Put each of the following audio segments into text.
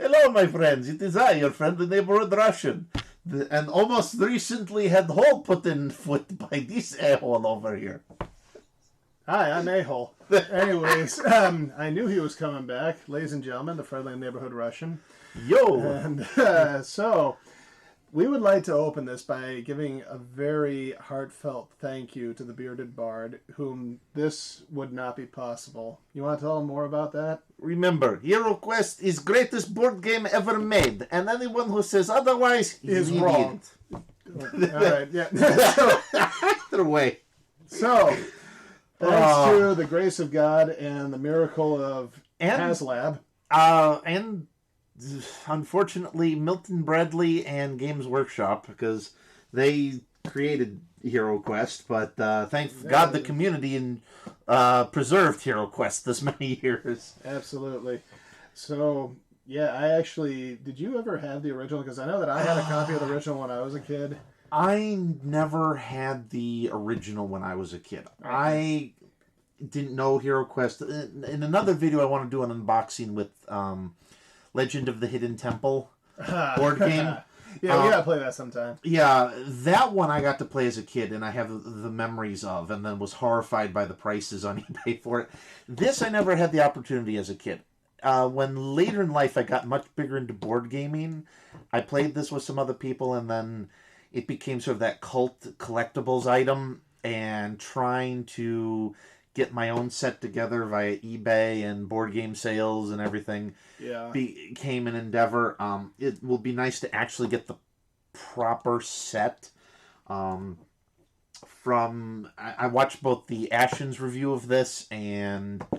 Hello, my friends. It is I, your friendly neighborhood Russian. And almost recently had hole put in foot by this a-hole over here. Hi, I'm A-hole. Anyways, I knew he was coming back. Ladies and gentlemen, the friendly neighborhood Russian. Yo! And so, we would like to open this by giving a very heartfelt thank you to the Bearded Bard, whom this would not be possible. You want to tell him more about that? Remember, HeroQuest is greatest board game ever made, and anyone who says otherwise is wrong. All right, yeah. Either way. So, thanks to the grace of God and the miracle of HasLab. And unfortunately, Milton Bradley and Games Workshop, because they created HeroQuest, but thank God the community preserved HeroQuest this many years. Absolutely. So, yeah, I actually... Did you ever have the original? Because I know that I had a copy of the original when I was a kid. I never had the original when I was a kid. Okay. I didn't know HeroQuest. In another video, I want to do an unboxing with Legend of the Hidden Temple board game. Yeah, we gotta play that sometime. Yeah, that one I got to play as a kid, and I have the memories of, and then was horrified by the prices on eBay for it. This I never had the opportunity as a kid. When later in life I got much bigger into board gaming, I played this with some other people, and then it became sort of that cult collectibles item, and trying to get my own set together via eBay and board game sales and everything became an endeavor. It will be nice to actually get the proper set. I watched both the Ashens review of this and just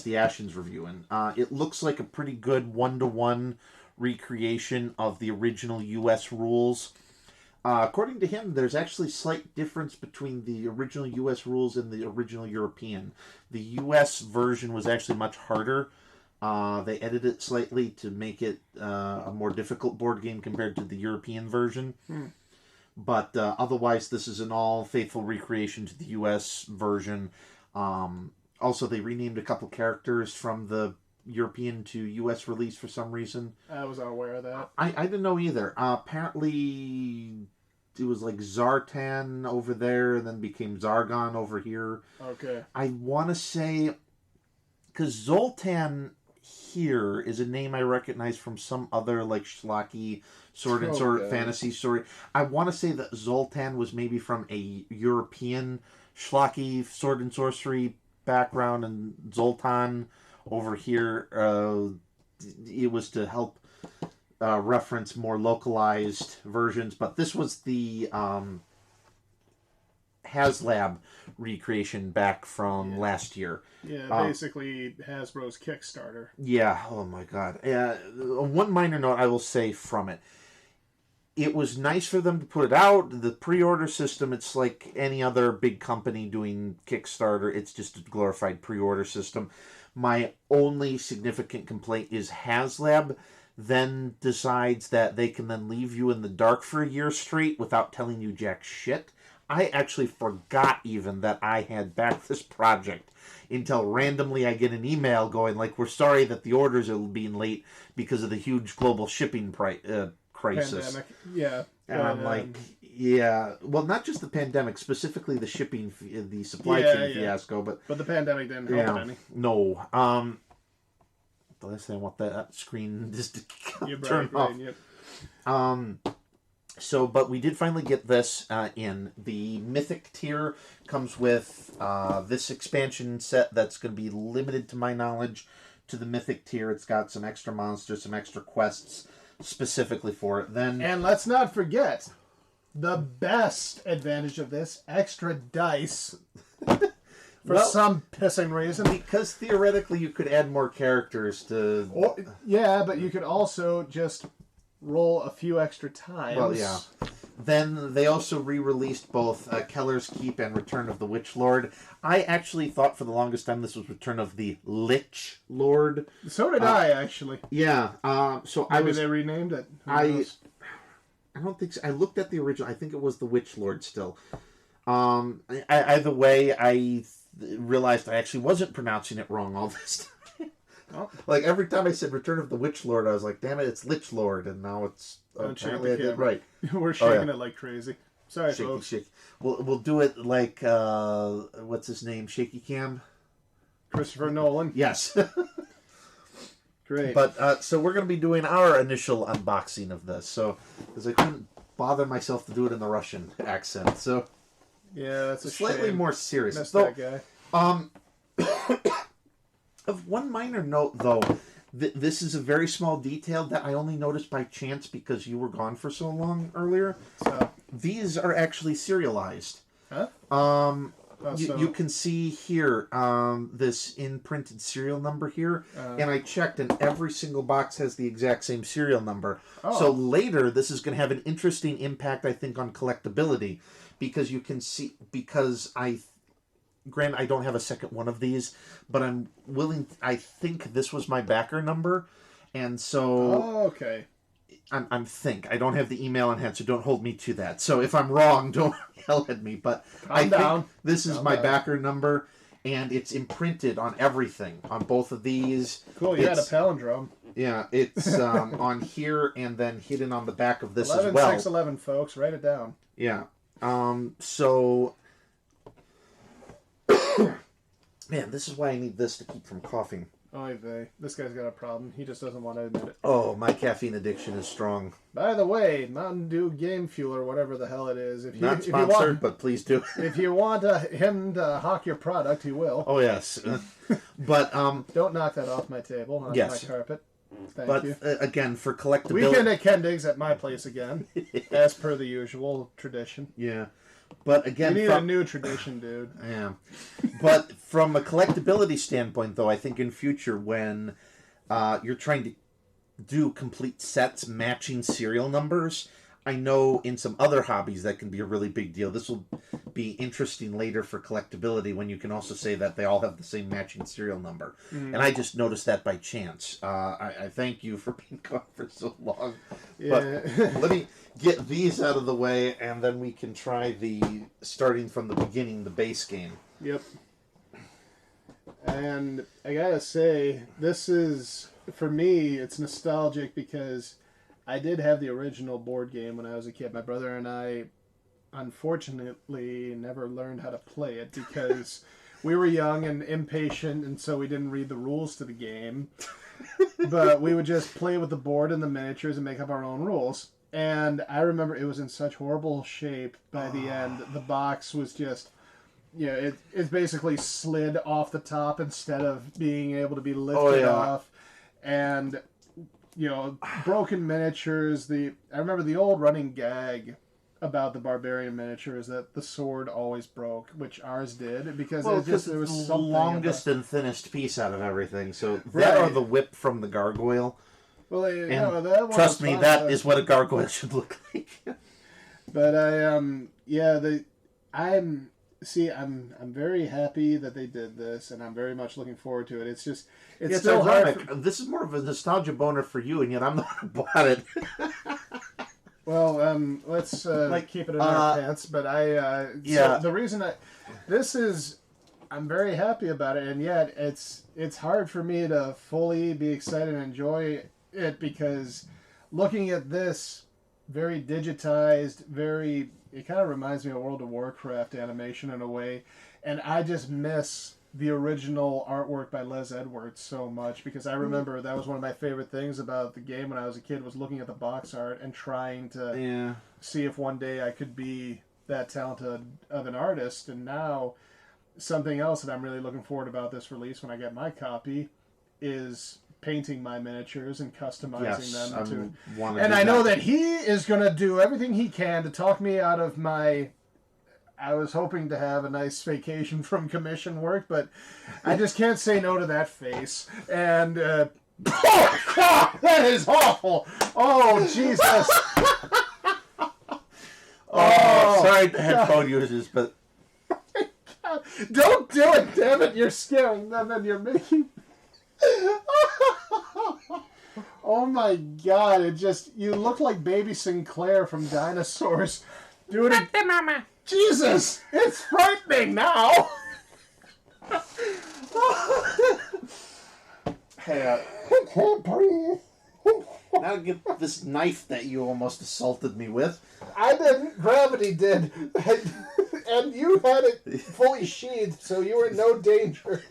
the Ashens review, and it looks like a pretty good 1-to-1 recreation of the original U.S. rules. According to him, there's actually slight difference between the original U.S. rules and the original European. The U.S. version was actually much harder. They edited it slightly to make it a more difficult board game compared to the European version. But otherwise, this is an all faithful recreation to the U.S. version. Also, they renamed a couple characters from the European to U.S. release for some reason. I was unaware of that. I didn't know either. Apparently, it was like Zartan over there, and then became Zargon over here. Okay. I want to say, because Zoltan here is a name I recognize from some other like schlocky sword and sword fantasy story. I want to say that Zoltan was maybe from a European schlocky sword and sorcery background, and Zoltan over here, it was to help reference more localized versions, but this was the HasLab recreation back from last year. Yeah, basically Hasbro's Kickstarter. Yeah, oh my god. One minor note I will say from it. It was nice for them to put it out. The pre-order system, it's like any other big company doing Kickstarter. It's just a glorified pre-order system. My only significant complaint is HasLab then decides that they can then leave you in the dark for a year straight without telling you jack shit. I actually forgot even that I had backed this project until randomly I get an email going like, we're sorry that the orders are being late because of the huge global shipping crisis. Pandemic. Yeah. And I'm like, yeah, well, not just the pandemic, specifically the shipping, the supply chain fiasco, but the pandemic didn't help it any. No. The last thing I want that screen just to turn off. But we did finally get this in. The Mythic tier comes with this expansion set that's going to be limited, to my knowledge, to the Mythic tier. It's got some extra monsters, some extra quests specifically for it. And let's not forget the best advantage of this, extra dice. For some pissing reason. Because theoretically you could add more characters to... but you could also just roll a few extra times. Well, yeah. Then they also re-released both Keller's Keep and Return of the Witch Lord. I actually thought for the longest time this was Return of the Lich Lord. So did I, actually. Yeah. Maybe they renamed it. I don't think so. I looked at the original. I think it was the Witch Lord still. Either way, I realized I actually wasn't pronouncing it wrong all this time. Oh. Like, every time I said Return of the Witch Lord, I was like, damn it, it's Lich Lord, and now it's... apparently I did right. We're shaking it like crazy. Sorry, shaky, folks. shaky. We'll do it like, what's his name? Shaky Cam? Christopher Nolan. Yes. Great. But, so we're going to be doing our initial unboxing of this, so, because I couldn't bother myself to do it in the Russian accent, so... Yeah, that's a slightly shame. more serious. That's Though, that guy. of one minor note, though, this is a very small detail that I only noticed by chance because you were gone for so long earlier. So, these are actually serialized. huh? You can see here this in-printed serial number here, and I checked, and every single box has the exact same serial number. Oh. So later, this is going to have an interesting impact, I think, on collectability, because you can see, granted, I don't have a second one of these, but I'm willing, I think this was my backer number, and so... Oh, okay. I don't have the email in hand, so don't hold me to that. So if I'm wrong, don't yell at me. But I think this is my backer number, and it's imprinted on everything, on both of these. Cool, you had a palindrome. Yeah, it's on here and then hidden on the back of this 11, as well. 611, folks, write it down. Yeah. So, man, this is why I need this to keep from coughing. Oy vey. This guy's got a problem. He just doesn't want to admit it. Oh, my caffeine addiction is strong. By the way, Mountain Dew Game Fuel or whatever the hell it is. Not sponsored, but please do. If you want him to hawk your product, he will. Oh, yes. But, don't knock that off my table, on my carpet. Thank you. Again, for collectability... Weekend at Kendig's at my place again, as per the usual tradition. Yeah. But again... You need a new tradition, dude. Yeah. But from a collectability standpoint, though, I think in future when you're trying to do complete sets matching serial numbers, I know in some other hobbies that can be a really big deal. This will be interesting later for collectability when you can also say that they all have the same matching serial number. And I just noticed that by chance. I thank you for being gone for so long. Yeah. But let me get these out of the way, and then we can try starting from the beginning, the base game. Yep. And I gotta say, this is, for me, it's nostalgic because I did have the original board game when I was a kid. My brother and I, unfortunately, never learned how to play it because we were young and impatient, and so we didn't read the rules to the game. But we would just play with the board and the miniatures and make up our own rules. And I remember it was in such horrible shape by the end. The box was just... Yeah, it basically slid off the top instead of being able to be lifted off. And... You know, broken miniatures. I remember the old running gag about the barbarian miniatures that the sword always broke, which ours did because there was the longest and thinnest piece out of everything. So that or the whip from the gargoyle. Well, that trust me, that is what a gargoyle should look like. But I'm very happy that they did this, and I'm very much looking forward to it. It's just, it's still ironic. This is more of a nostalgia boner for you, and yet I'm the one who bought it. Well, let's keep it in our pants. But so the reason I'm very happy about it, and yet it's hard for me to fully be excited and enjoy it because looking at this very digitized, it kind of reminds me of World of Warcraft animation in a way, and I just miss the original artwork by Les Edwards so much because I remember that was one of my favorite things about the game when I was a kid was looking at the box art and trying to see if one day I could be that talented of an artist. And now something else that I'm really looking forward about this release when I get my copy is painting my miniatures and customizing them and I know that he is going to do everything he can to talk me out of I was hoping to have a nice vacation from commission work, but I just can't say no to that face. And that is awful. Oh, Jesus. Sorry to headphone users, but don't do it, damn it. You're scaring them and you're making... Oh my God, you look like Baby Sinclair from Dinosaurs. Do it. Mama. Jesus, it's frightening now. Hey, I can't breathe. now get this knife that you almost assaulted me with. I didn't. Gravity did. And you had it fully sheathed, so you were in no danger.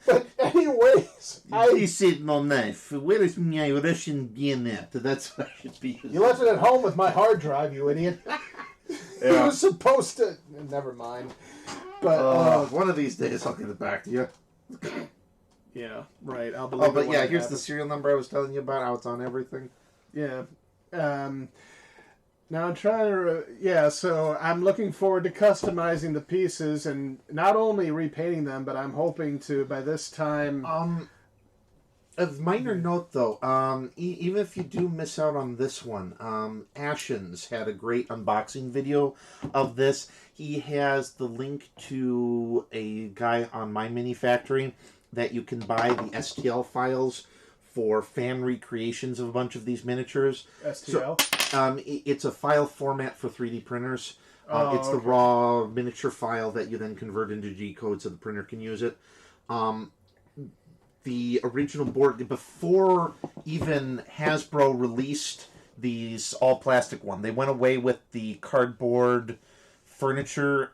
But anyways, This is no knife. Where is my Russian bayonet? That's what I should be using. You left it at home with my hard drive, you idiot. You were supposed to... Never mind. But one of these days I'll get it back to you. Yeah, right. I'll believe but yeah, here's the serial number I was telling you about, how it's on everything. Yeah. Now I'm trying to... so I'm looking forward to customizing the pieces and not only repainting them, but I'm hoping to, by this time... A minor note, though, even if you do miss out on this one, Ashens had a great unboxing video of this. He has the link to a guy on My Mini Factory that you can buy the STL files for fan recreations of a bunch of these miniatures. STL? So, it's a file format for 3D printers. It's the okay. raw miniature file that you then convert into G-code so the printer can use it. The original board, before even Hasbro released these all-plastic one, they went away with the cardboard furniture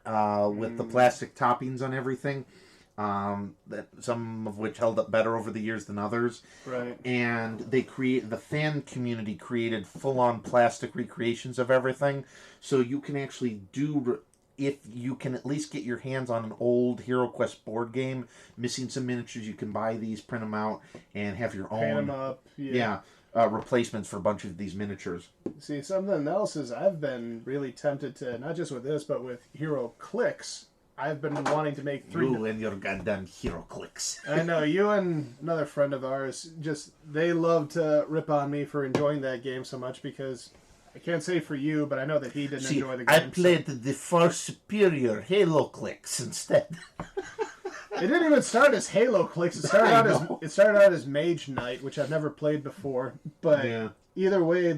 with the plastic toppings on everything. That some of which held up better over the years than others. Right. And the fan community created full-on plastic recreations of everything, so you can actually do. If you can at least get your hands on an old HeroQuest board game, missing some miniatures, you can buy these, print them out, and have your own. Paint them up. Yeah. Replacements for a bunch of these miniatures. See, something else is I've been really tempted to, not just with this, but with HeroClix. I've been wanting to make You and your goddamn HeroClix. I know, you and another friend of ours, they love to rip on me for enjoying that game so much because... I can't say for you, but I know that he didn't enjoy the game. I played the far superior HaloClix instead. It didn't even start as HaloClix. It started out as Mage Knight, which I've never played before. But either way,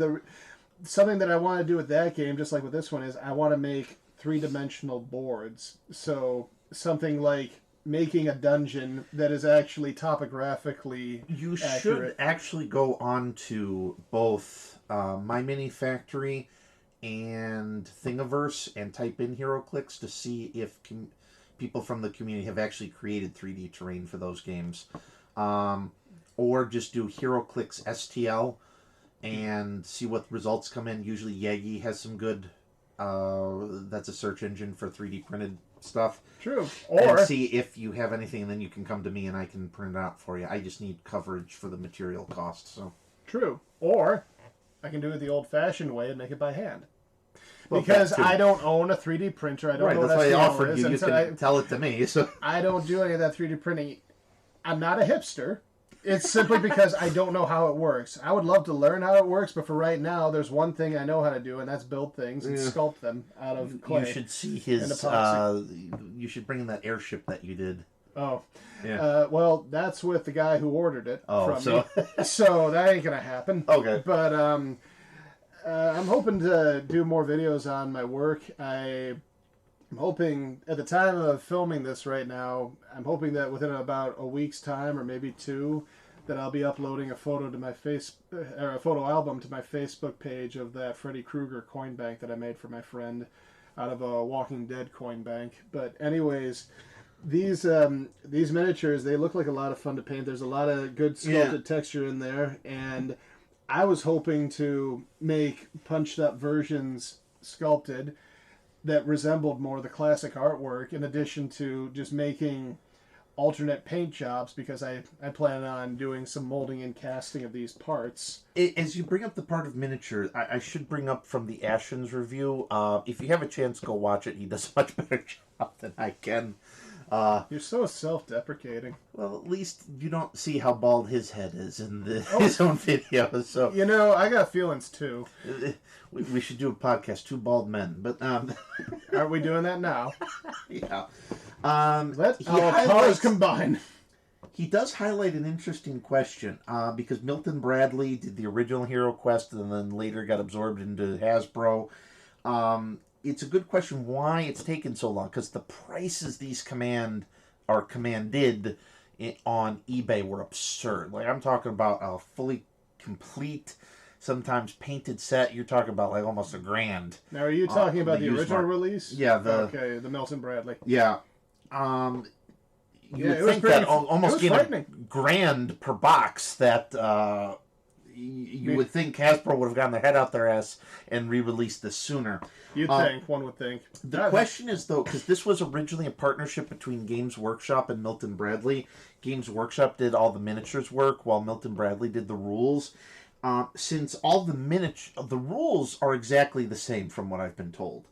something that I want to do with that game, just like with this one, is I want to make 3-dimensional boards. So something like making a dungeon that is actually topographically You accurate. should actually go on to both My Mini Factory and Thingiverse and type in HeroClix to see if people from the community have actually created 3D terrain for those games. Or just do HeroClix STL and see what results come in. Usually Yagi has some good... that's a search engine for 3D printed stuff. True. And see if you have anything, and then you can come to me and I can print it out for you. I just need coverage for the material cost. So True. Or I can do it the old-fashioned way and make it by hand. Well, because I don't own a 3D printer. I don't know what that's why I STL offered is, you. You can tell it to me. So I don't do any of that 3D printing. I'm not a hipster. It's simply because I don't know how it works. I would love to learn how it works, but for right now, there's one thing I know how to do, and that's build things and sculpt them out of clay. You should see his... you should bring in that airship that you did. Oh. Yeah. Well, that's with the guy who ordered it from so... me. So that ain't going to happen. Okay. But I'm hoping to do more videos on my work. I'm hoping, at the time of filming this right now, I'm hoping that within about a week's time, or maybe 2, that I'll be uploading a photo to my or a photo album to my Facebook page of that Freddy Krueger coin bank that I made for my friend out of a Walking Dead coin bank. But anyways, these miniatures, they look like a lot of fun to paint. There's a lot of good sculpted texture in there, and I was hoping to make punched up versions sculpted that resembled more the classic artwork, in addition to just making alternate paint jobs, because I plan on doing some molding and casting of these parts. As you bring up the part of miniature, I should bring up from the Ashens review. If you have a chance, go watch it. He does a much better job than I can. You're so self-deprecating. Well, at least you don't see how bald his head is in his own videos. So you know, I got feelings too. We should do a podcast, Two Bald Men. But aren't we doing that now? Yeah. Let our powers combine. He does highlight an interesting question because Milton Bradley did the original HeroQuest and then later got absorbed into Hasbro. It's a good question why it's taken so long, because the prices these commanded on eBay were absurd. Like, I'm talking about a fully complete, sometimes painted set. You're talking about like almost $1,000. Now, are you talking about the original market. release? Yeah, okay, the Milton Bradley. Yeah. You would think that almost get $1,000 per box, that you would think Hasbro would have gotten their head out their ass and re-released this sooner. One would think. The question is, though, because this was originally a partnership between Games Workshop and Milton Bradley. Games Workshop did all the miniatures work, while Milton Bradley did the rules. Since all the rules are exactly the same from what I've been told.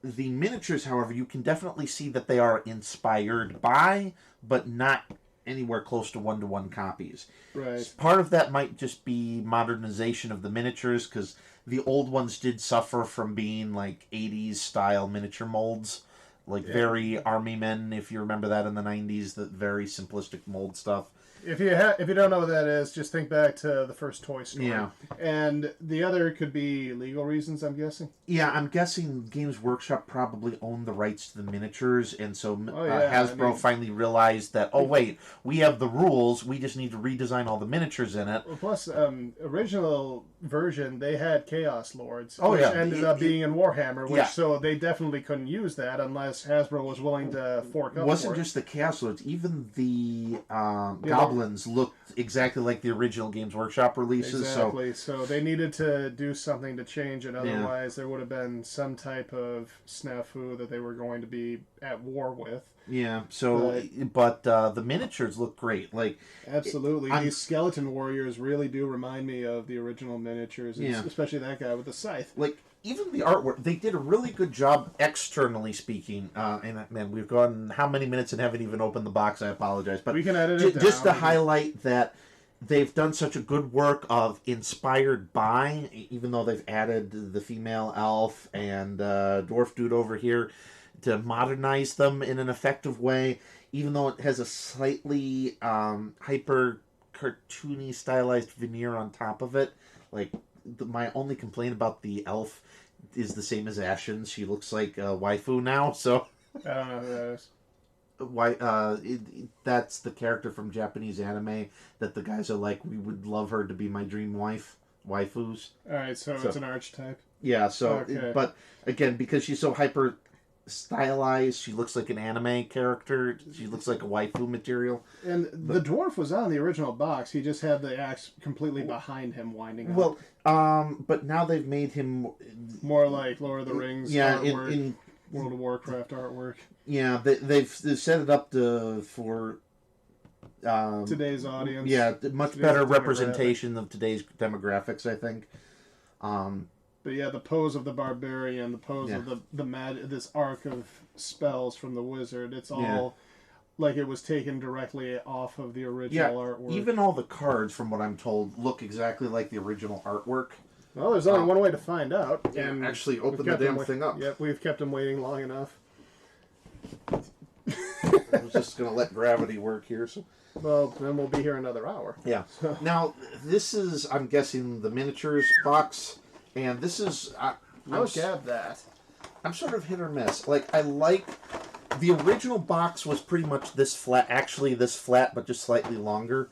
The miniatures, however, you can definitely see that they are inspired by, but not anywhere close to one-to-one copies. Right. Part of that might just be modernization of the miniatures, because the old ones did suffer from being like 80s style miniature molds, like very Army Men, if you remember that in the 90s, the very simplistic mold stuff. If you don't know what that is, just think back to the first Toy Story. Yeah. And the other could be legal reasons, I'm guessing. Yeah, I'm guessing Games Workshop probably owned the rights to the miniatures, and so Hasbro finally realized that, oh wait, we have the rules, we just need to redesign all the miniatures in it. Well, plus, original version, they had Chaos Lords, which ended up being in Warhammer, so they definitely couldn't use that unless Hasbro was willing to fork up for it. It wasn't just the Chaos Lords, even the Goblins looked exactly like the original Games Workshop releases. Exactly, so they needed to do something to change it, otherwise there would have been some type of snafu that they were going to be at war with. Yeah, so, but the miniatures look great. Like, absolutely. These skeleton warriors really do remind me of the original miniatures, especially that guy with the scythe. Like, even the artwork, they did a really good job externally speaking. And, man, we've gone how many minutes and haven't even opened the box? I apologize. But we can edit it down. Just to highlight that they've done such a good work of inspired by, even though they've added the female elf and dwarf dude over here, to modernize them in an effective way, even though it has a slightly hyper cartoony stylized veneer on top of it. Like, my only complaint about the elf is the same as Ashen's. She looks like a waifu now, so I don't know who that is. That's the character from Japanese anime that the guys are like, we would love her to be my dream wife. Waifus. Alright, so it's an archetype. Yeah, so but again, because she's so hyper stylized, she looks like an anime character. She looks like a waifu material. And the dwarf was on the original box. He just had the axe completely behind him, winding up. Well, but now they've made him more like Lord of the Rings. Artwork, in World of Warcraft artwork. Yeah, they've set it up for today's audience. Yeah, much better representation of today's demographics, I think. But yeah, the pose of the barbarian, the pose of this arc of spells from the wizard, it's all like it was taken directly off of the original artwork. Even all the cards, from what I'm told, look exactly like the original artwork. Well, there's only one way to find out. And actually open the damn thing up. Yep, we've kept him waiting long enough. I was just going to let gravity work here. So. Well, then we'll be here another hour. Yeah. So. Now, this is, I'm guessing, the miniatures box. And this is... Look at that. I'm sort of hit or miss. Like, I like... The original box was pretty much this flat. Actually, this flat, but just slightly longer.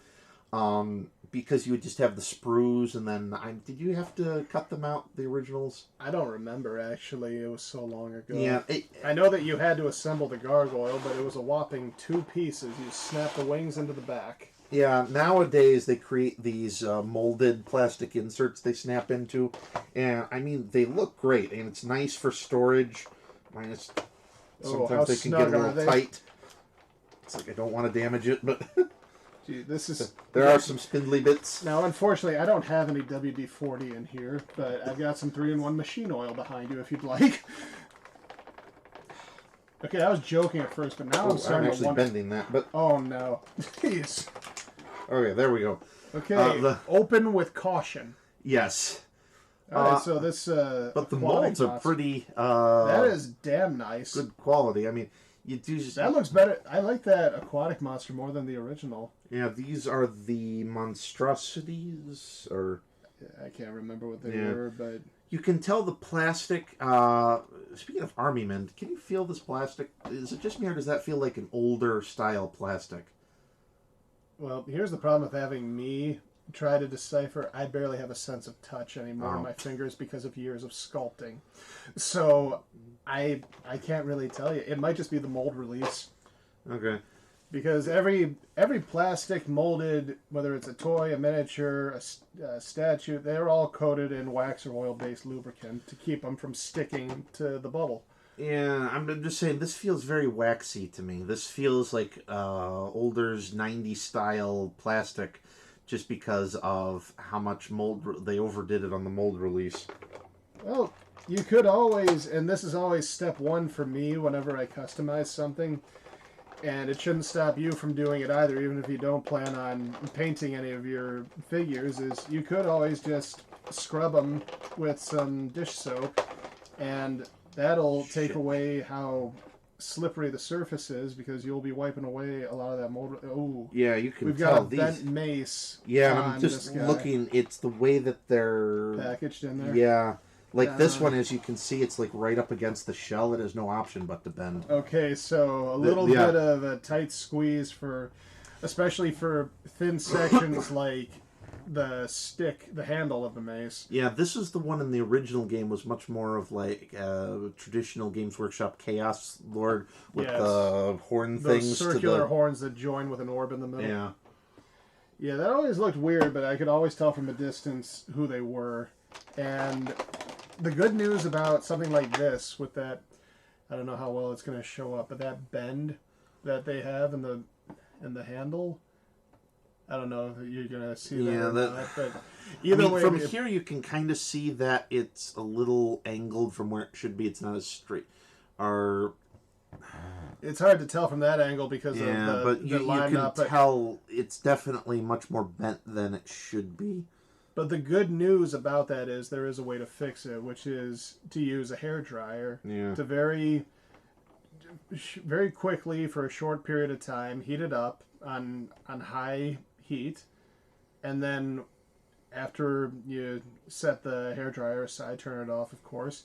Because you would just have the sprues, and then... did you have to cut them out, the originals? I don't remember, actually. It was so long ago. Yeah. I know that you had to assemble the gargoyle, but it was a whopping 2 pieces. You snap the wings into the back. Yeah, nowadays they create these molded plastic inserts they snap into. And, I mean, they look great, and it's nice for storage. Minus, sometimes they can get a little tight. It's like I don't want to damage it, but... Gee, this is... There are some spindly bits. Now, unfortunately, I don't have any WD-40 in here, but I've got some 3-in-1 machine oil behind you if you'd like. Okay, I was joking at first, but now I'm starting to wonder... I'm actually bending that, but... Oh, no. Jeez. Okay, there we go. Okay, open with caution. Yes. Alright, so this... but the molds are pretty... that is damn nice. Good quality. I mean, you do... That looks better. I like that aquatic monster more than the original. Yeah, these are the monstrosities, or... I can't remember what they were, but... You can tell the plastic... speaking of Army Men, can you feel this plastic? Is it just me, or does that feel like an older style plastic? Well, here's the problem with having me try to decipher. I barely have a sense of touch anymore in my fingers because of years of sculpting. So I can't really tell you. It might just be the mold release. Okay. Because every plastic molded, whether it's a toy, a miniature, a statue, they're all coated in wax or oil-based lubricant to keep them from sticking to the bubble. Yeah, I'm just saying, this feels very waxy to me. This feels like older's 90s style plastic just because of how much mold they overdid it on the mold release. Well, you could always, and this is always step one for me whenever I customize something, and it shouldn't stop you from doing it either, even if you don't plan on painting any of your figures, is you could always just scrub them with some dish soap, and that'll take away how slippery the surface is because you'll be wiping away a lot of that mold. Oh, yeah, you can we've tell got a these. bent mace. Yeah, I'm just looking. It's the way that they're packaged in there. Yeah, like this one, as you can see, it's like right up against the shell. It has no option but to bend. Okay, so a little bit of a tight squeeze especially for thin sections like the handle of the mace. Yeah, this is the one in the original game was much more of like traditional Games Workshop Chaos Lord with the horn things. Those circular horns that join with an orb in the middle. Yeah. Yeah, that always looked weird, but I could always tell from a distance who they were. And the good news about something like this with that, I don't know how well it's going to show up, but that bend that they have in the handle, I don't know if you're gonna see that or not, but either way, from here you can kind of see that it's a little angled from where it should be. It's not as straight. It's hard to tell from that angle because of but you can tell it's definitely much more bent than it should be. But the good news about that is there is a way to fix it, which is to use a hairdryer to very, very quickly for a short period of time heat it up on high heat, and then after you set the hairdryer aside, turn it off, of course,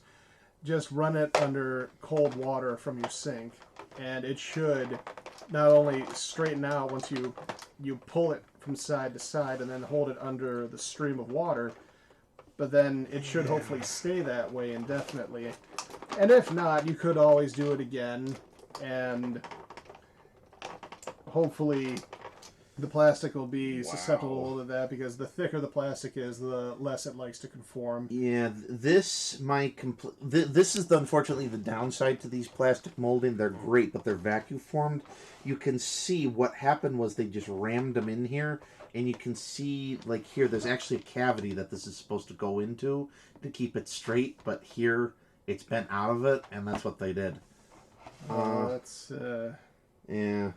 just run it under cold water from your sink, and it should not only straighten out once you pull it from side to side and then hold it under the stream of water, but then it should hopefully stay that way indefinitely. And if not, you could always do it again, and hopefully the plastic will be susceptible to that, because the thicker the plastic is, the less it likes to conform. Yeah, this is unfortunately the downside to these plastic molding. They're great, but they're vacuum formed. You can see what happened was they just rammed them in here, and you can see like here there's actually a cavity that this is supposed to go into to keep it straight, but here it's bent out of it, and that's what they did. That's yeah.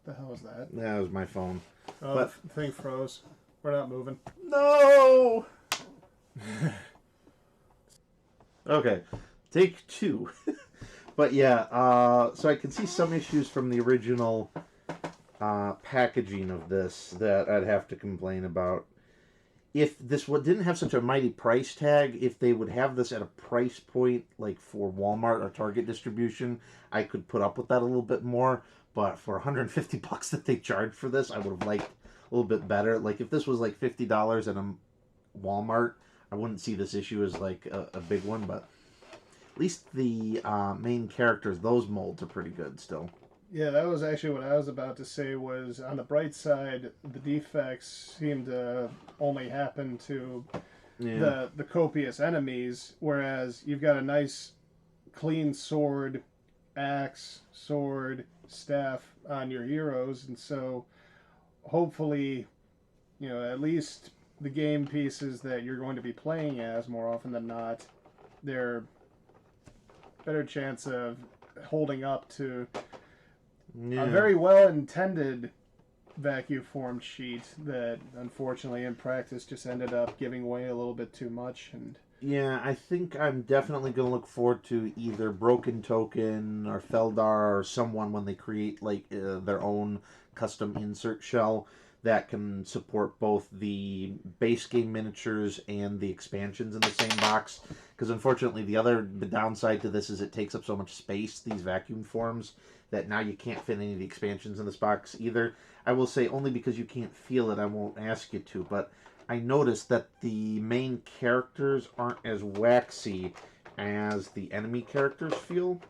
The hell was that? That was my phone. Oh, but the thing froze. We're not moving. No! Okay, take two. But yeah, so I can see some issues from the original packaging of this that I'd have to complain about. If this didn't have such a mighty price tag, if they would have this at a price point like for Walmart or Target distribution, I could put up with that a little bit more. But for $150 that they charge for this, I would have liked a little bit better. Like if this was like $50 at a Walmart, I wouldn't see this issue as like a big one. But at least the main characters, those molds are pretty good still. Yeah, that was actually what I was about to say. Was on the bright side, the defects seem to only happen to the copious enemies, whereas you've got a nice, clean sword, axe, sword, staff on your heroes, and so hopefully, at least the game pieces that you're going to be playing as more often than not, they're better chance of holding up to a very well-intended vacuum formed sheet that unfortunately in practice just ended up giving way a little bit too much. And yeah, I think I'm definitely going to look forward to either Broken Token or Feldar or someone when they create like their own custom insert shell that can support both the base game miniatures and the expansions in the same box. Because unfortunately the downside to this is it takes up so much space, these vacuum forms. that now you can't fit any of the expansions in this box either. I will say, only because you can't feel it, I won't ask you to, but I noticed that the main characters aren't as waxy as the enemy characters feel.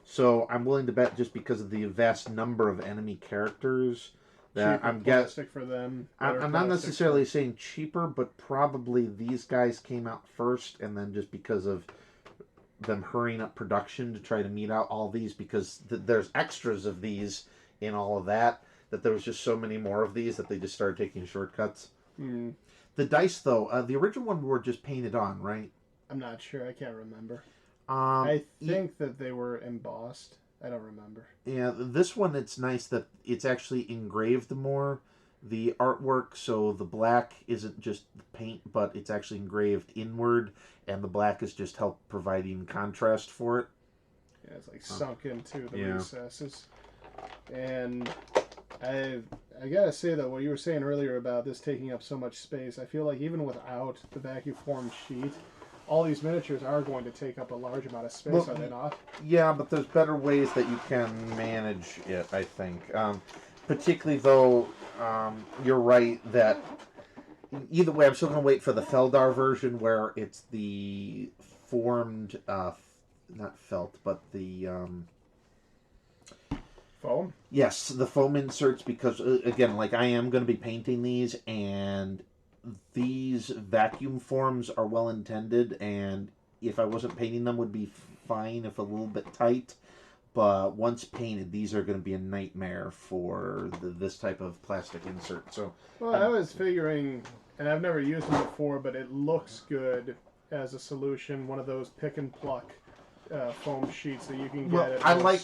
So I'm willing to bet, just because of the vast number of enemy characters, that Cheaper I'm plastic for them. I'm not necessarily saying cheaper, but probably these guys came out first, and then just because of them hurrying up production to try to meet out all these, because there's extras of these in all of that there was just so many more of these that they just started taking shortcuts. The dice, though, the original one were just painted on, right? I'm not sure. I can't remember. I think that they were embossed. I don't remember. Yeah, this one, it's nice that it's actually engraved more, the artwork, so the black isn't just the paint, but it's actually engraved inward, and the black is just help providing contrast for it. Yeah, it's like sunk into the recesses. And I gotta say that what you were saying earlier about this taking up so much space, I feel like even without the vacuum formed sheet, all these miniatures are going to take up a large amount of space, are they not? Yeah, but there's better ways that you can manage it, I think. Particularly, though, you're right that either way, I'm still going to wait for the Feldar version, where it's the formed, not felt, but the... foam? Yes, the foam inserts, because, again, like, I am going to be painting these, and these vacuum forms are well intended, and if I wasn't painting them, would be fine if a little bit tight. But once painted, these are going to be a nightmare for this type of plastic insert. So, well, I was figuring, and I've never used them before, but it looks good as a solution. One of those pick and pluck foam sheets that you can get. Well, I like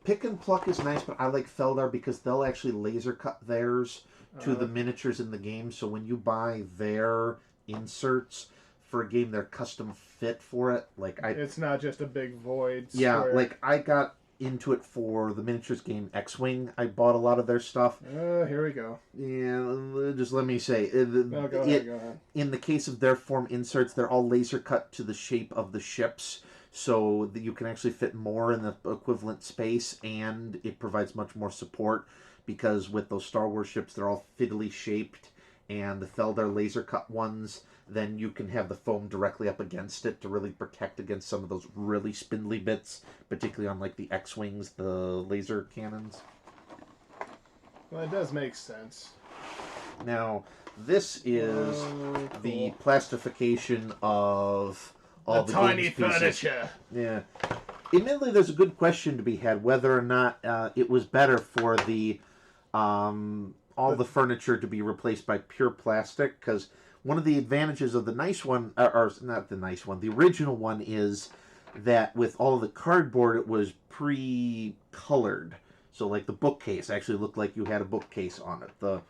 pick and pluck is nice, but I like Feldar because they'll actually laser cut theirs to the miniatures in the game. So when you buy their inserts for a game, they're custom fit for it. Like it's not just a big void. Yeah, square. like I got into it for the miniatures game X-Wing. I bought a lot of their stuff. Here we go. Yeah, just let me say. No, go ahead. In the case of their form inserts, they're all laser cut to the shape of the ships, so that you can actually fit more in the equivalent space, and it provides much more support, because with those Star Wars ships, they're all fiddly shaped, and the Feldar laser cut ones, then you can have the foam directly up against it to really protect against some of those really spindly bits, particularly on like the X-Wings, the laser cannons. Well, it does make sense. Now, this is cool. the plastification of all the tiny game's furniture. Yeah. Admittedly, there's a good question to be had whether or not it was better for the all the furniture to be replaced by pure plastic, because one of the advantages of the nice one, or not the nice one, the original one, is that with all the cardboard, it was pre-colored. So, like, the bookcase actually looked like you had a bookcase on it. The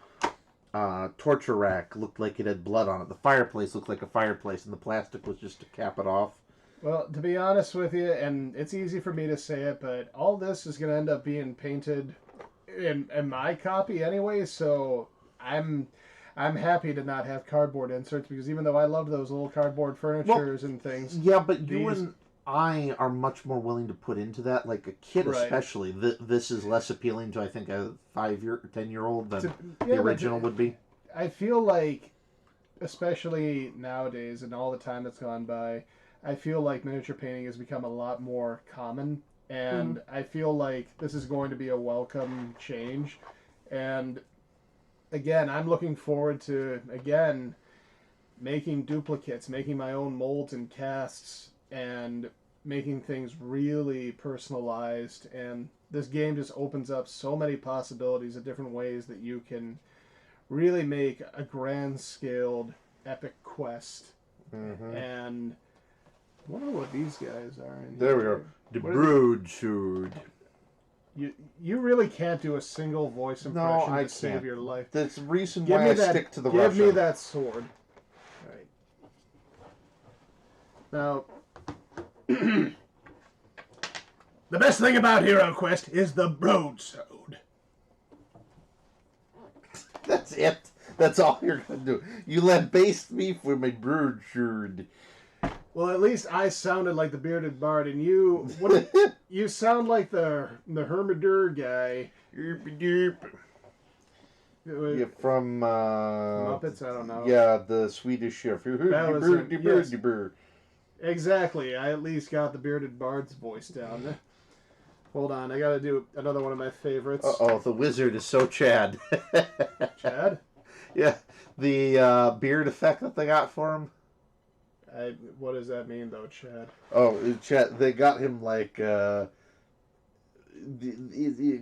torture rack looked like it had blood on it. The fireplace looked like a fireplace, and the plastic was just to cap it off. Well, to be honest with you, and it's easy for me to say it, but all this is going to end up being painted in my copy anyway, so I'm happy to not have cardboard inserts, because even though I love those little cardboard furnitures and things... Yeah, but you and I are much more willing to put into that. Like a kid especially, this is less appealing to, I think, a 10-year-old than the original would be. I feel like, especially nowadays and all the time that's gone by, I feel like miniature painting has become a lot more common, and I feel like this is going to be a welcome change. And again, I'm looking forward to, again, making duplicates, making my own molds and casts, and making things really personalized. And this game just opens up so many possibilities of different ways that you can really make a grand-scaled epic quest. And I wonder what these guys are in there here. We go. The broadsword. You really can't do a single voice impression to save your life. That's the reason why I stick to the Russian. Give me that sword. All right. Now, the best thing about Hero Quest is the broadsword. That's it. That's all you're going to do. You lambaste me for my broadsword. Well, at least I sounded like the bearded bard, and you you sound like the Hermider guy. Yeah, from Muppets, I don't know. Yeah, the Swedish chef. That was yes. Exactly. I at least got the bearded bard's voice down. Hold on, I gotta do another one of my favorites. Oh, the wizard is so Chad. Chad? Yeah, the beard effect that they got for him. What does that mean, though, Chad? Oh, Chad, they got him like the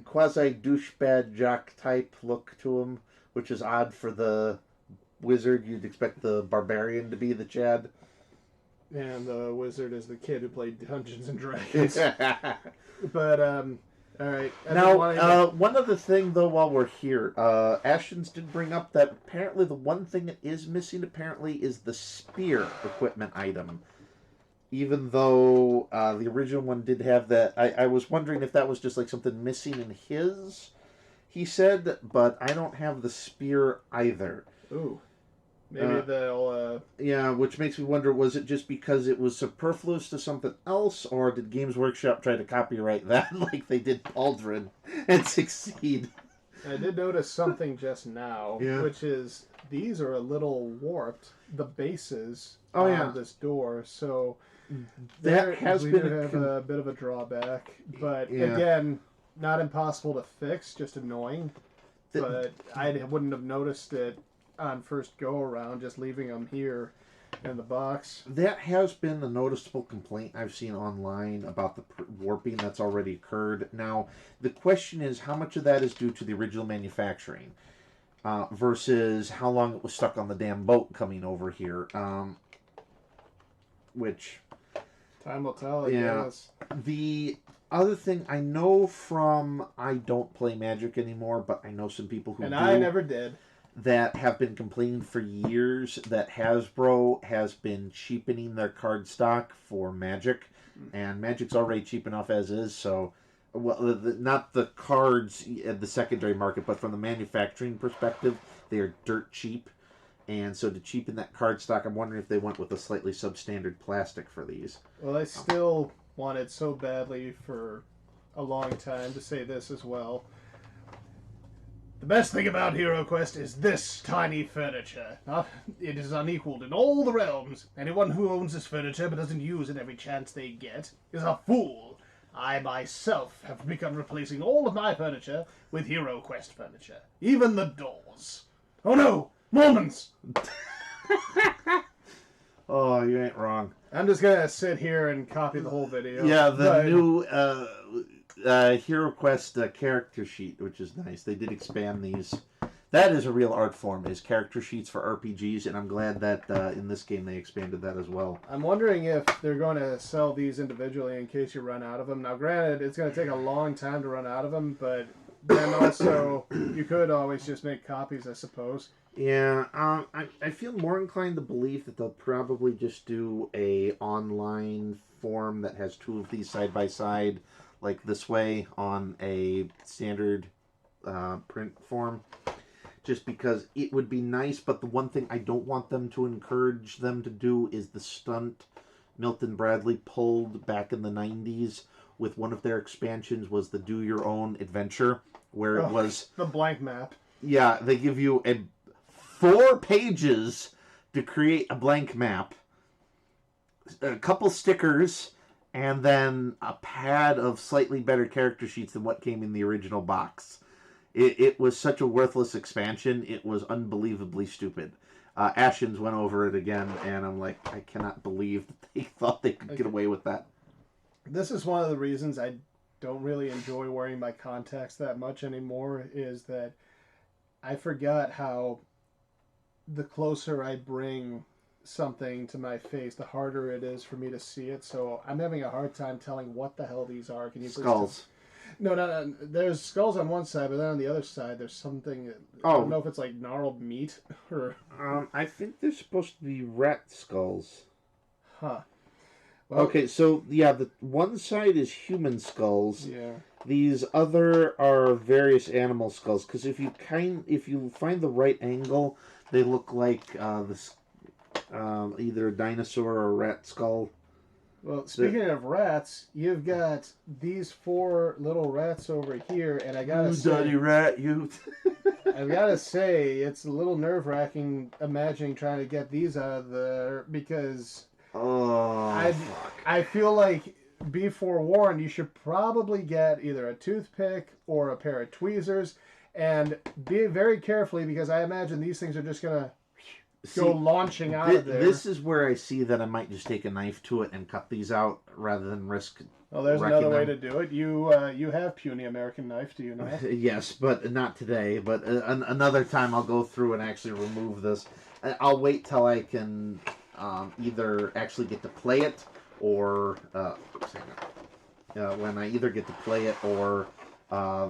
quasi douchebag jock type look to him, which is odd for the wizard. You'd expect the barbarian to be the Chad. And the wizard is the kid who played Dungeons and Dragons. But, all right. Now, one other thing, though, while we're here, Ashton's did bring up that apparently the one thing that is missing, apparently, is the spear equipment item. Even though the original one did have that, I was wondering if that was just like something missing in his, he said, but I don't have the spear either. Ooh. Maybe they'll... Yeah, which makes me wonder, was it just because it was superfluous to something else, or did Games Workshop try to copyright that like they did Pauldron and succeed? I did notice something just now, which is these are a little warped, the bases on this door, so that has been a bit of a drawback, but again, not impossible to fix, just annoying. But I wouldn't have noticed it on first go around, just leaving them here in the box. That has been a noticeable complaint I've seen online about the warping that's already occurred. Now, the question is how much of that is due to the original manufacturing versus how long it was stuck on the damn boat coming over here. Which... time will tell, I guess. The other thing I know from... I don't play Magic anymore, but I know some people who do. And I never did. That have been complaining for years that Hasbro has been cheapening their card stock for Magic, and Magic's already cheap enough as is. So, well, not the cards at the secondary market, but from the manufacturing perspective, they are dirt cheap. And so to cheapen that card stock, I'm wondering if they went with a slightly substandard plastic for these. Well, I still wanted so badly for a long time to say this as well. The best thing about HeroQuest is this tiny furniture. It is unequaled in all the realms. Anyone who owns this furniture but doesn't use it every chance they get is a fool. I myself have begun replacing all of my furniture with HeroQuest furniture. Even the doors. Oh no! Mormons! Oh, you ain't wrong. I'm just gonna sit here and copy the whole video. Yeah, the new... HeroQuest character sheet, which is nice. They did expand these. That is a real art form, is character sheets for RPGs, and I'm glad that in this game they expanded that as well. I'm wondering if they're going to sell these individually in case you run out of them. Now, granted, it's going to take a long time to run out of them, but then also you could always just make copies, I suppose. Yeah, I feel more inclined to believe that they'll probably just do a online form that has two of these side by side, like this way on a standard print form, just because it would be nice. But the one thing I don't want them to encourage them to do is the stunt Milton Bradley pulled back in the 90s with one of their expansions was the Do Your Own Adventure, where it was... the blank map. Yeah, they give you 4 pages to create a blank map, a couple stickers, and then a pad of slightly better character sheets than what came in the original box. It was such a worthless expansion. It was unbelievably stupid. Ashens went over it again, and I'm like, I cannot believe that they thought they could get away with that. This is one of the reasons I don't really enjoy wearing my contacts that much anymore, is that I forgot how the closer I bring something to my face, the harder it is for me to see it. So I'm having a hard time telling what the hell these are. Can you Skulls. No. There's skulls on one side, but then on the other side, there's something. I don't know if it's like gnarled meat or. I think they're supposed to be rat skulls. Huh. Well, okay, so yeah, the one side is human skulls. Yeah. These other are various animal skulls. Because if you find the right angle, they look like this. either a dinosaur or a rat skull. Well, speaking of rats, you've got these 4 little rats over here, and I gotta You say, dirty rat, you. I've gotta say, it's a little nerve-wracking imagining trying to get these out of there because Fuck. I feel like, be forewarned, you should probably get either a toothpick or a pair of tweezers, and be very carefully because I imagine these things are just gonna go launching out of there. This is where I see that I might just take a knife to it and cut these out rather than risk. Well, there's another way to do it. You have puny American knife, do you not? Yes, but not today. But another time I'll go through and actually remove this. I'll wait till I can either actually get to play it or when I either get to play it or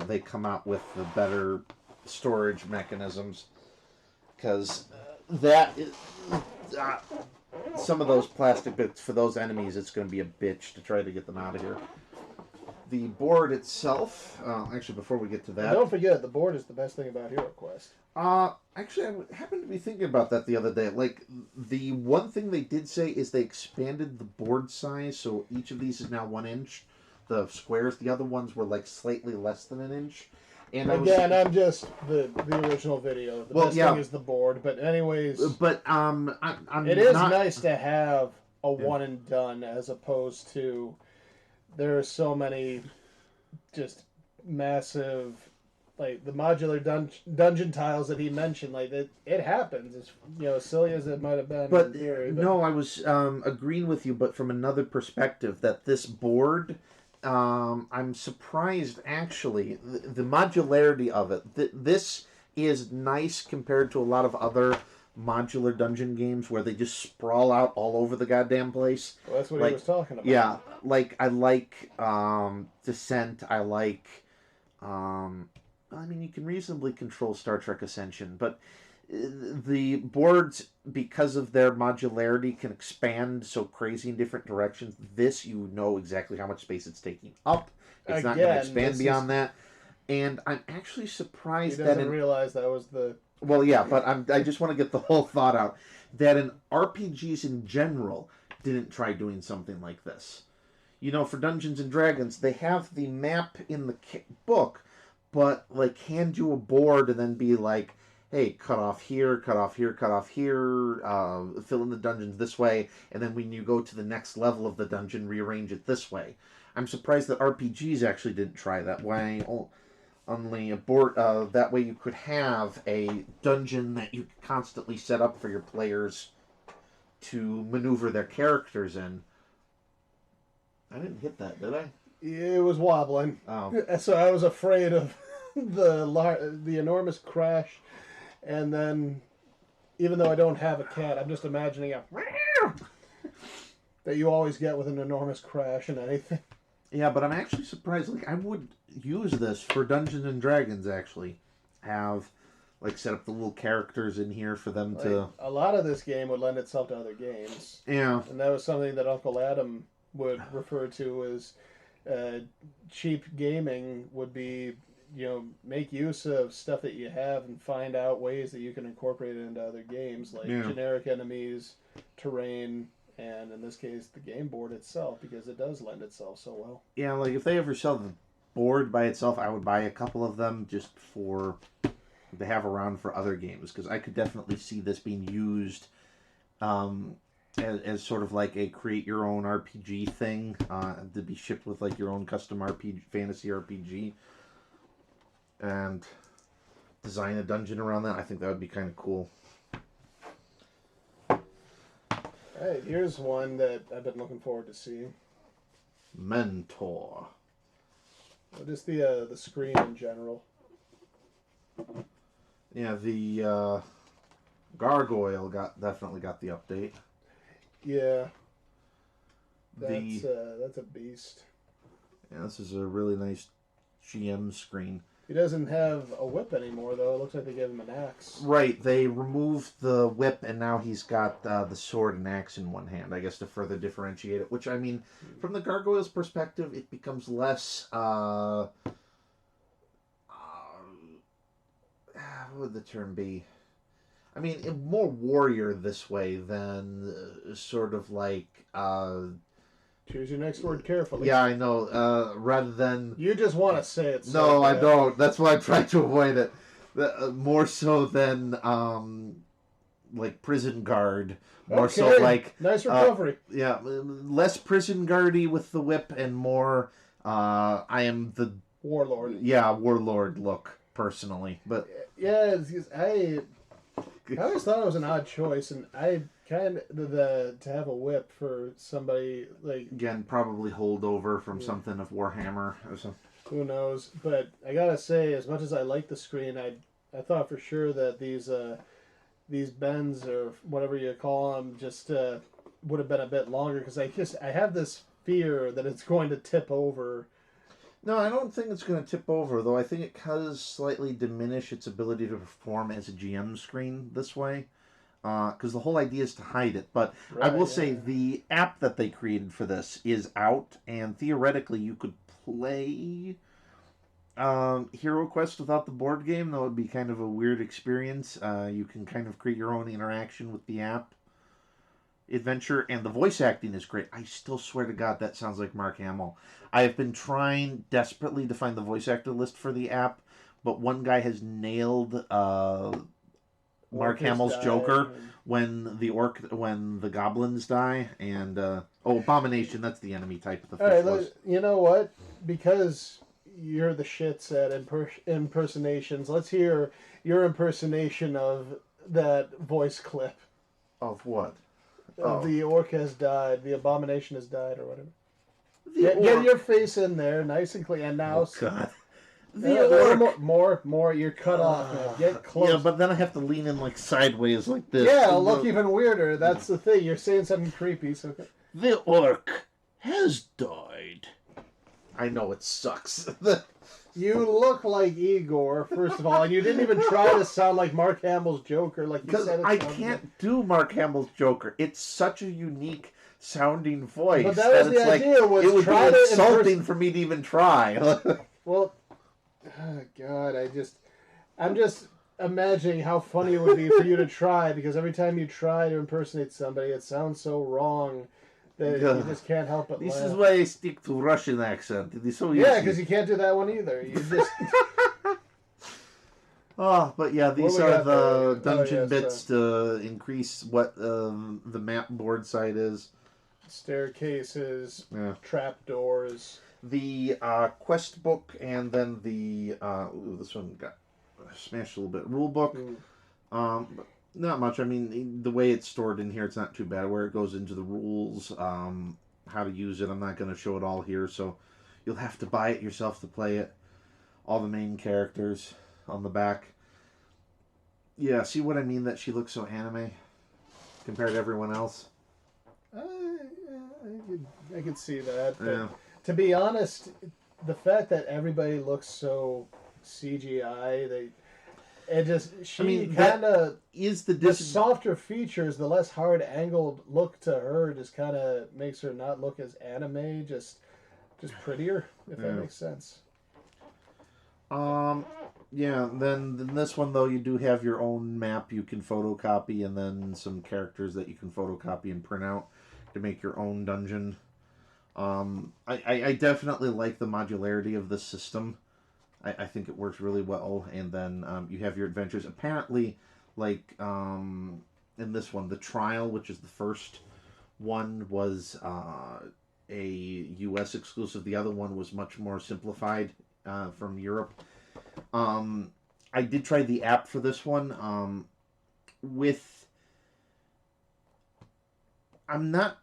they come out with the better storage mechanisms. Because that is, some of those plastic bits for those enemies, it's going to be a bitch to try to get them out of here. The board itself, actually, before we get to that, and don't forget the board is the best thing about Hero Quest. Actually, I happened to be thinking about that the other day. Like, the one thing they did say is they expanded the board size, so each of these is now 1 inch. The squares, the other ones were like slightly less than 1 inch. And again, I'm just the original video. The best thing is the board, but anyways. But it is nice to have a one and done as opposed to there are so many just massive, like the modular dungeon tiles that he mentioned. Like it happens. It's as silly as it might have been. But no, I was agreeing with you, but from another perspective, that this board. I'm surprised, actually, the modularity of it. This is nice compared to a lot of other modular dungeon games where they just sprawl out all over the goddamn place. Well, that's what he was talking about. Yeah, like, I like Descent. I like... I mean, you can reasonably control Star Trek Ascension, but the boards, because of their modularity, can expand so crazy in different directions. This, you know exactly how much space it's taking up. It's not going to expand beyond that. And I'm actually surprised that... He doesn't realize that was the... Well, yeah, but I just want to get the whole thought out. That in RPGs in general didn't try doing something like this. For Dungeons & Dragons, they have the map in the book, but, like, hand you a board and then be like, hey, cut off here, cut off here, cut off here, fill in the dungeons this way, and then when you go to the next level of the dungeon, rearrange it this way. I'm surprised that RPGs actually didn't try that way. Only a board, that way you could have a dungeon that you could constantly set up for your players to maneuver their characters in. I didn't hit that, did I? It was wobbling. Oh. So I was afraid of the enormous crash. And then, even though I don't have a cat, I'm just imagining that you always get with an enormous crash and anything. Yeah, but I'm actually surprised. Like, I would use this for Dungeons and Dragons, actually. Have, like, set up the little characters in here for them to... A lot of this game would lend itself to other games. Yeah. And that was something that Uncle Adam would refer to as cheap gaming would be... make use of stuff that you have and find out ways that you can incorporate it into other games, like generic enemies, terrain, and in this case, the game board itself, because it does lend itself so well. Yeah, like if they ever sell the board by itself, I would buy a couple of them just for to have around for other games, because I could definitely see this being used as sort of like a create your own RPG thing, to be shipped with like your own custom fantasy RPG. And design a dungeon around that. I think that would be kind of cool. Alright, here's one that I've been looking forward to seeing. Mentor. Well, just the screen in general. Yeah, the Gargoyle definitely got the update. Yeah. That's a beast. Yeah, this is a really nice GM screen. He doesn't have a whip anymore, though. It looks like they gave him an axe. Right, they removed the whip, and now he's got the sword and axe in one hand, I guess, to further differentiate it. Which, I mean, from the Gargoyle's perspective, it becomes less... what would the term be? I mean, more warrior this way than sort of like. Choose your next word carefully. Yeah, I know. Rather than. You just want to say it. No, I don't. That's why I'm trying to avoid it. More so than like prison guard. More so like nice recovery. Yeah, less prison guardy with the whip and more. I am the warlord. Yeah, warlord look personally, but yeah, I always thought it was an odd choice, and I kind of to have a whip for somebody like again probably holdover from something of Warhammer or something. Who knows? But I gotta say, as much as I like the screen, I thought for sure that these bends or whatever you call them just would have been a bit longer because I have this fear that it's going to tip over. No, I don't think it's going to tip over, though. I think it does slightly diminish its ability to perform as a GM screen this way. Because the whole idea is to hide it. But I will say the app that they created for this is out, and theoretically you could play Hero Quest without the board game. That would be kind of a weird experience. You can kind of create your own interaction with the app adventure, and the voice acting is great. I still swear to God that sounds like Mark Hamill. I have been trying desperately to find the voice actor list for the app, but one guy has nailed Mark Hamill's Joker when the goblins die, and Abomination, that's the enemy type of the All right, you know what? Because you're the shits at impersonations, let's hear your impersonation of that voice clip. Of what? The orc has died. The abomination has died, or whatever. Get your face in there, nice and clean. And now, God. More. You're cut off, man. Get close. Yeah, but then I have to lean in like sideways, like this. Yeah, it'll look even weirder. That's the thing. You're saying something creepy. So the orc has died. I know it sucks. You look like Igor, first of all, and you didn't even try to sound like Mark Hamill's Joker, like you said. I can't do Mark Hamill's Joker. It's such a unique sounding voice. But that was the idea. Was it would try be insulting for me to even try. Well, oh God, I'm just imagining how funny it would be for you to try, because every time you try to impersonate somebody, it sounds so wrong. That you just can't help but This laugh. is why I stick to Russian accent. It is so easy. Yeah, because you can't do that one either. You just... but yeah, these are the dungeon bits to increase what the map board site is. Staircases, trapdoors. The quest book, and then the... this one got smashed a little bit. Rule book. But not much. I mean, the way it's stored in here, it's not too bad. Where it goes into the rules, how to use it, I'm not going to show it all here, so you'll have to buy it yourself to play it. All the main characters on the back. Yeah, see what I mean, that she looks so anime compared to everyone else? I could see that. But Yeah. to be honest, the fact that everybody looks so CGI, kind of is the softer features, the less hard angled look to her just kind of makes her not look as anime, just prettier, if that makes sense. Yeah, then this one, though, you do have your own map you can photocopy, and then some characters that you can photocopy and print out to make your own dungeon. I definitely like the modularity of this system. I think it works really well. And then you have your adventures. Apparently, like in this one, the trial, which is the first one, was a U.S. exclusive. The other one was much more simplified from Europe. I did try the app for this one. I'm not...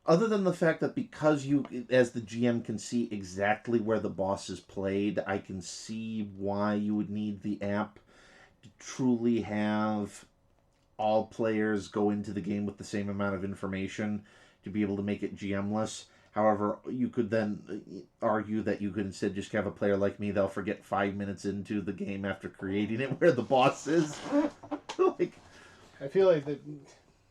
Other than the fact that because you, as the GM, can see exactly where the boss is played, I can see why you would need the app to truly have all players go into the game with the same amount of information to be able to make it GM-less. However, you could then argue that you could instead just have a player like me, they'll forget 5 minutes into the game after creating it where the boss is. I feel like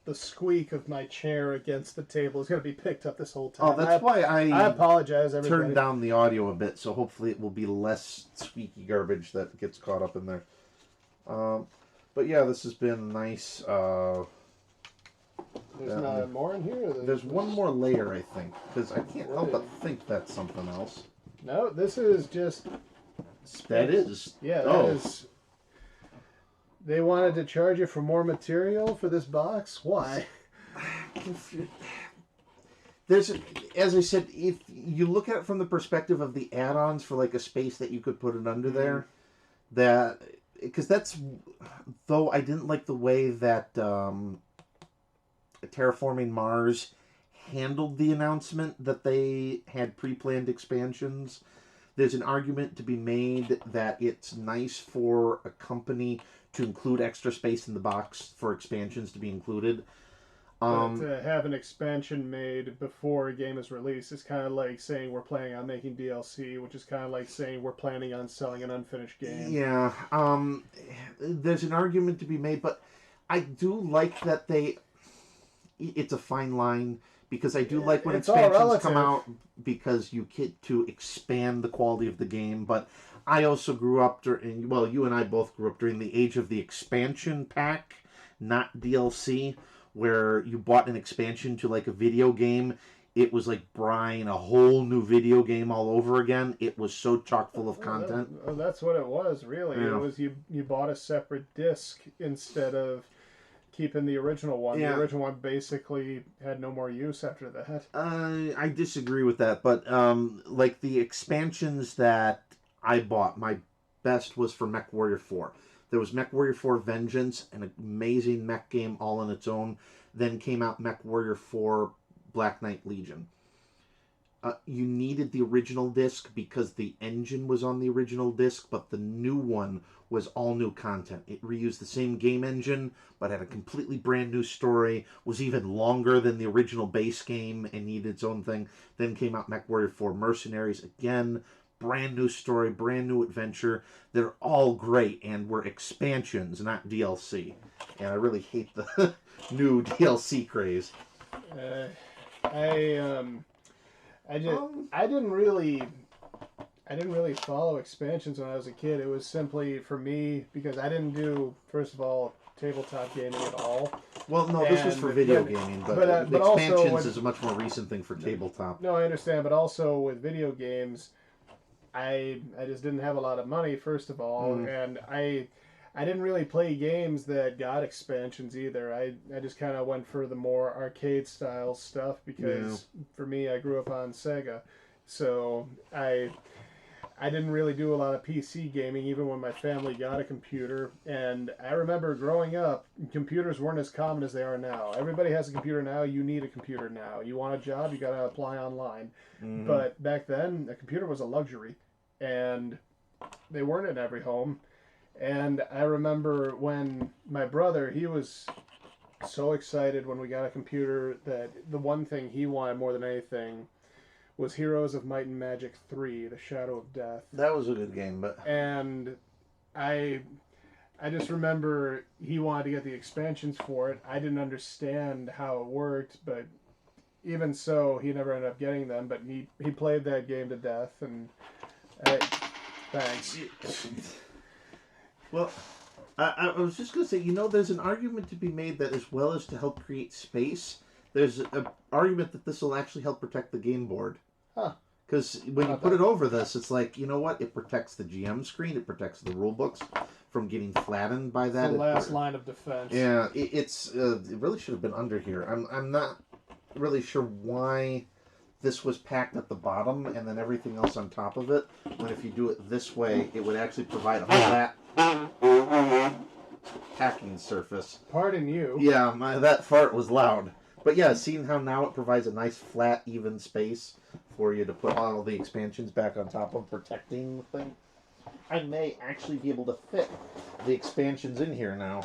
the squeak of my chair against the table is going to be picked up this whole time. Oh, that's why I apologize, everybody. Turned down the audio a bit, so hopefully it will be less squeaky garbage that gets caught up in there. But But yeah, this has been nice. There's not more in here? There's one more layer, I think, because I can't help but think that's something else. No, this is just space. That is. Yeah, that is. They wanted to charge you for more material for this box? Why? There's, as I said, if you look at it from the perspective of the add-ons for like a space that you could put it under there, that, because that's, though I didn't like the way that Terraforming Mars handled the announcement that they had pre-planned expansions. There's an argument to be made that it's nice for a company to include extra space in the box for expansions to be included. But to have an expansion made before a game is released is kind of like saying we're planning on making DLC, which is kind of like saying we're planning on selling an unfinished game. Yeah, there's an argument to be made, but I do like that it's a fine line, because I do like when expansions come out because you get to expand the quality of the game, but I also grew up during, well, you and I both grew up during the age of the expansion pack, not DLC, where you bought an expansion to like a video game. It was like buying a whole new video game all over again. It was so chock full of content. That's what it was, really. Yeah. It was you bought a separate disc instead of keeping the original one. Yeah. The original one basically had no more use after that. I disagree with that, but like the expansions that I bought, my best was for MechWarrior 4. There was MechWarrior 4 Vengeance, an amazing mech game all on its own. Then came out MechWarrior 4 Black Knight Legion. You needed the original disc because the engine was on the original disc, but the new one was all new content. It reused the same game engine, but had a completely brand new story, was even longer than the original base game, and needed its own thing. Then came out MechWarrior 4 Mercenaries, again, brand new story, brand new adventure. They're all great and were expansions, not DLC. And I really hate the new DLC craze. I didn't really follow expansions when I was a kid. It was simply for me because I didn't do, first of all, tabletop gaming at all. Well, no, this was for video gaming, but expansions is a much more recent thing for tabletop. No, I understand, but also with video games, I just didn't have a lot of money, first of all, and I didn't really play games that got expansions either. I just kind of went for the more arcade style stuff because for me, I grew up on Sega, so I didn't really do a lot of PC gaming even when my family got a computer. And I remember growing up, computers weren't as common as they are now. Everybody has a computer now. You need a computer now. You want a job, you got to apply online. But back then, a computer was a luxury, and they weren't in every home. And I remember when my brother, he was so excited when we got a computer that the one thing he wanted more than anything was Heroes of Might and Magic 3, The Shadow of Death. That was a good game, but... And I just remember he wanted to get the expansions for it. I didn't understand how it worked, but even so, he never ended up getting them. But he played that game to death, and thanks. Well, I was just going to say, there's an argument to be made that as well as to help create space, there's an argument that this will actually help protect the game board. Huh. Because when you put it over this, it's like, you know what? It protects the GM screen. It protects the rule books from getting flattened by that. The last line of defense. Yeah, it really should have been under here. I'm not really sure why this was packed at the bottom and then everything else on top of it. When if you do it this way, it would actually provide a flat packing surface. Pardon you. Yeah, that fart was loud. But yeah, seeing how now it provides a nice flat, even space for you to put all the expansions back on top of, protecting the thing. I may actually be able to fit the expansions in here now.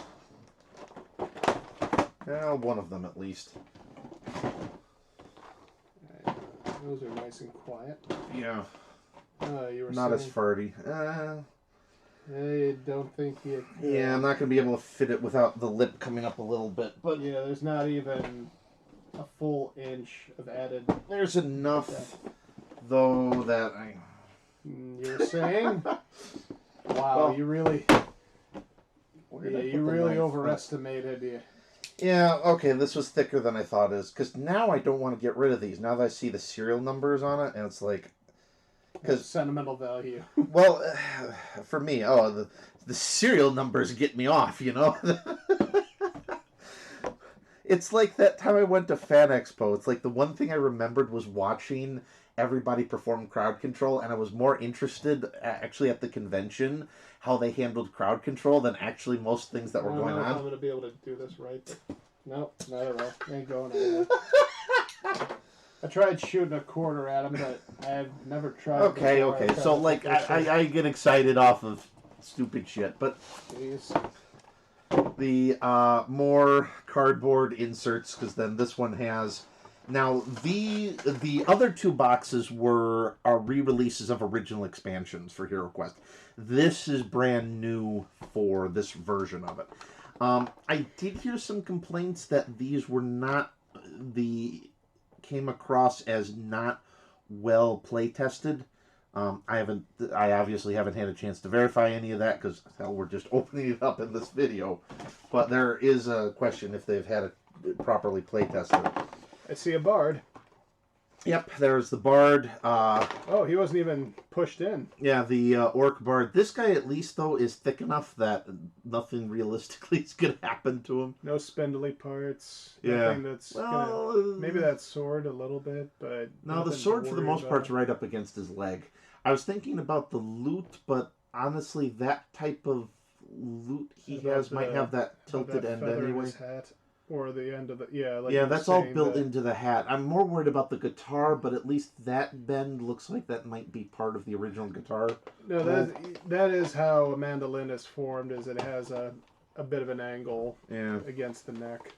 One of them at least. Those are nice and quiet. Yeah. You were not saying... as farty. I don't think you... Yeah, I'm not going to be able to fit it without the lip coming up a little bit. But yeah, there's not even a full inch of added... There's enough, though, that I... You're saying? Wow, well, you really... Where did I put you the really knife? overestimated you. Yeah, okay, this was thicker than I thought it is. Because now I don't want to get rid of these. Now that I see the serial numbers on it, and it's like... Because sentimental value. Well, for me, the serial numbers get me off, you know? It's like that time I went to Fan Expo. It's like the one thing I remembered was watching everybody perform crowd control, and I was more interested actually at the convention how they handled crowd control than actually most things that were going on. I'm going to be able to do this right. Nope, not at all. Ain't going anywhere. I tried shooting a quarter at him, but I've never tried. Okay. So, like, I get excited off of stupid shit, but... Jeez. The more cardboard inserts, because then this one has... Now, the other two boxes are re-releases of original expansions for Hero Quest. This is brand new for this version of it. I did hear some complaints that these were not... came across as not well play tested. I obviously haven't had a chance to verify any of that because we're just opening it up in this video. But there is a question if they've had it properly play tested. I see a bard. Yep, there's the bard. Oh, he wasn't even pushed in. Yeah, the orc bard. This guy at least though is thick enough that nothing realistically is gonna happen to him. No spindly parts. Yeah. Nothing that's maybe that sword a little bit, but no, the sword for the most part's right up against his leg. I was thinking about the loot, but honestly, that type of loot he has might have that tilted end anyway. In his hat. Or the end of the... Yeah, like that's all built into the hat. I'm more worried about the guitar, but at least that bend looks like that might be part of the original guitar. No, that is how a mandolin is formed, is it has a bit of an angle against the neck.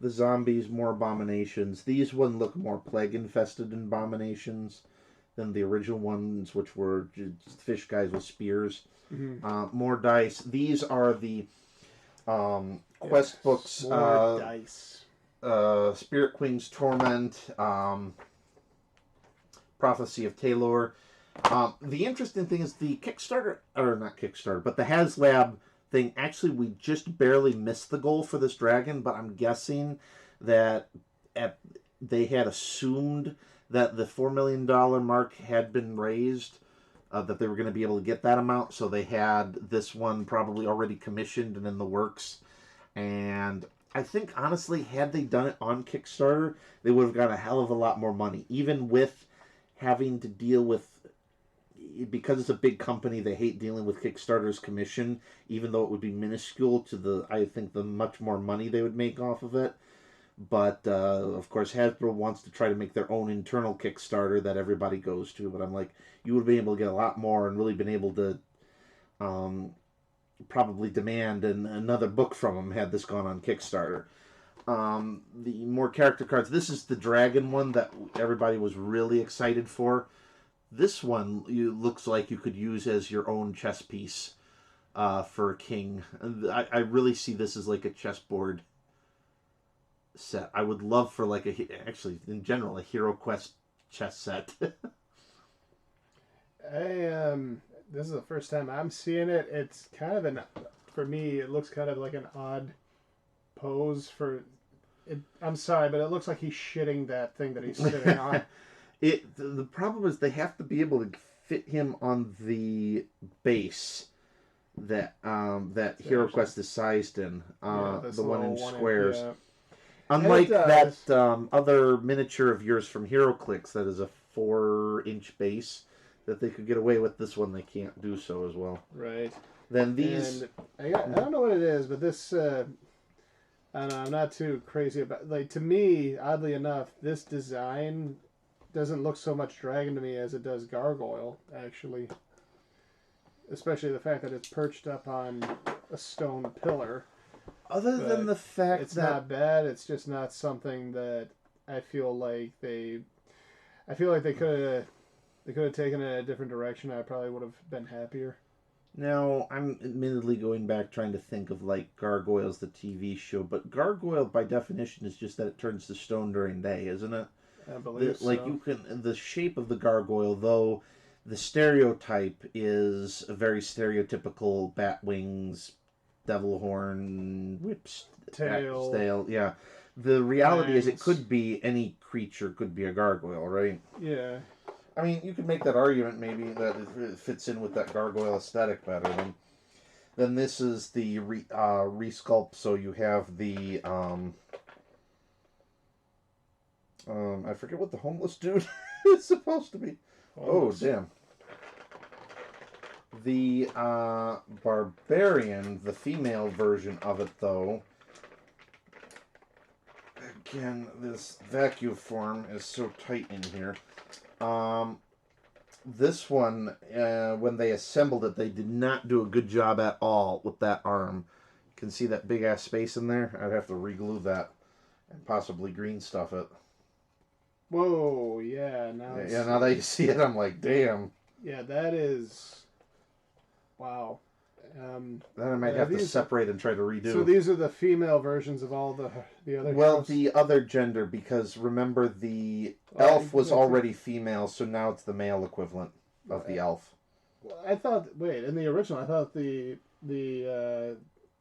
The zombies, more abominations. These one look more plague-infested abominations than the original ones, which were just fish guys with spears. Mm-hmm. More dice. These are the... quest books, dice. Spirit Queen's Torment, Prophecy of Taylor. The interesting thing is the Kickstarter, or not Kickstarter, but the HasLab thing, actually we just barely missed the goal for this dragon, but I'm guessing that they had assumed that the $4 million mark had been raised, that they were going to be able to get that amount, so they had this one probably already commissioned and in the works. And I think, honestly, had they done it on Kickstarter, they would have got a hell of a lot more money. Even with having to deal with... Because it's a big company, they hate dealing with Kickstarter's commission, even though it would be minuscule to I think, the much more money they would make off of it. But, of course, Hasbro wants to try to make their own internal Kickstarter that everybody goes to. But I'm like, you would have been able to get a lot more and really been able to... probably demand another book from them had this gone on Kickstarter. The more character cards. This is the dragon one that everybody was really excited for. This one looks like you could use as your own chess piece for a king. I really see this as like a chessboard set. I would love for actually in general a Hero Quest chess set. This is the first time I'm seeing it. It's kind of for me, it looks kind of like an odd pose for it. I'm sorry, but it looks like he's shitting that thing that he's sitting on. The problem is they have to be able to fit him on the base that Hero Quest is sized in. The 1-inch squares. Unlike that other miniature of yours from HeroClix that is a 4-inch base. That they could get away with, this one they can't do so as well. Right. Then these... And I don't know what it is, but this... I don't know, I'm not too crazy about... Like, to me, oddly enough, this design doesn't look so much dragon to me as it does gargoyle, actually. Especially the fact that it's perched up on a stone pillar. Other than the fact it's not bad, it's just not something that I feel like they... I feel like they could have... They could have taken it in a different direction. I probably would have been happier. Now, I'm admittedly going back trying to think of, like, Gargoyles, the TV show. But Gargoyle, by definition, is just that it turns to stone during day, isn't it? I believe so. Like, the shape of the gargoyle, though, the stereotype is a very stereotypical bat wings, devil horn, whips, tail. Yeah. The reality is it fangs. could be any creature, could be a gargoyle, right? Yeah. I mean, you could make that argument maybe that it fits in with that gargoyle aesthetic better. Then this is the resculpt, so you have the I forget what the homeless dude is supposed to be. Homeless. Oh, damn. The barbarian, the female version of it, though. Again, this vacuum form is so tight in here. This one, when they assembled it, they did not do a good job at all with that arm. You can see that big ass space in there? I'd have to re-glue that and possibly green stuff it. Whoa, yeah. Now that you see it, I'm like, damn. Yeah, that is... Wow. Then I might have to separate and try to redo. So these are the female versions of all the other heroes? The other gender, because remember the elf was already female, so now it's the male equivalent of the elf. I thought, in the original, I thought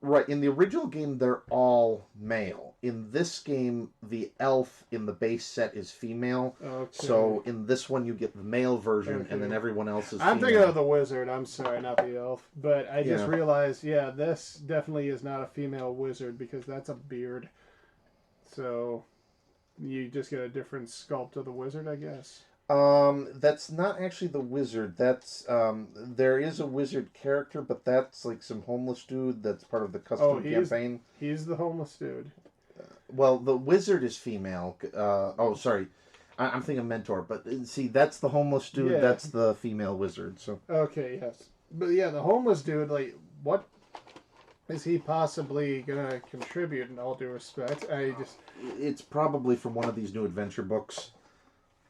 Right, in the original game, they're all male. In this game, the elf in the base set is female. Okay. So in this one, you get the male version, and then everyone else is I'm female. thinking of the wizard. I'm sorry, not the elf. But I just realized, this definitely is not a female wizard because that's a beard. So you just get a different sculpt of the wizard, I guess. That's not actually the wizard. That's there is a wizard character, but that's like some homeless dude that's part of the custom campaign. He's the homeless dude. Well, the wizard is female. Sorry, I'm thinking mentor. But see, that's the homeless dude. Yeah. That's the female wizard. So okay, yes, but the homeless dude. Like, what is he possibly gonna contribute? In all due respect, it's probably from one of these new adventure books.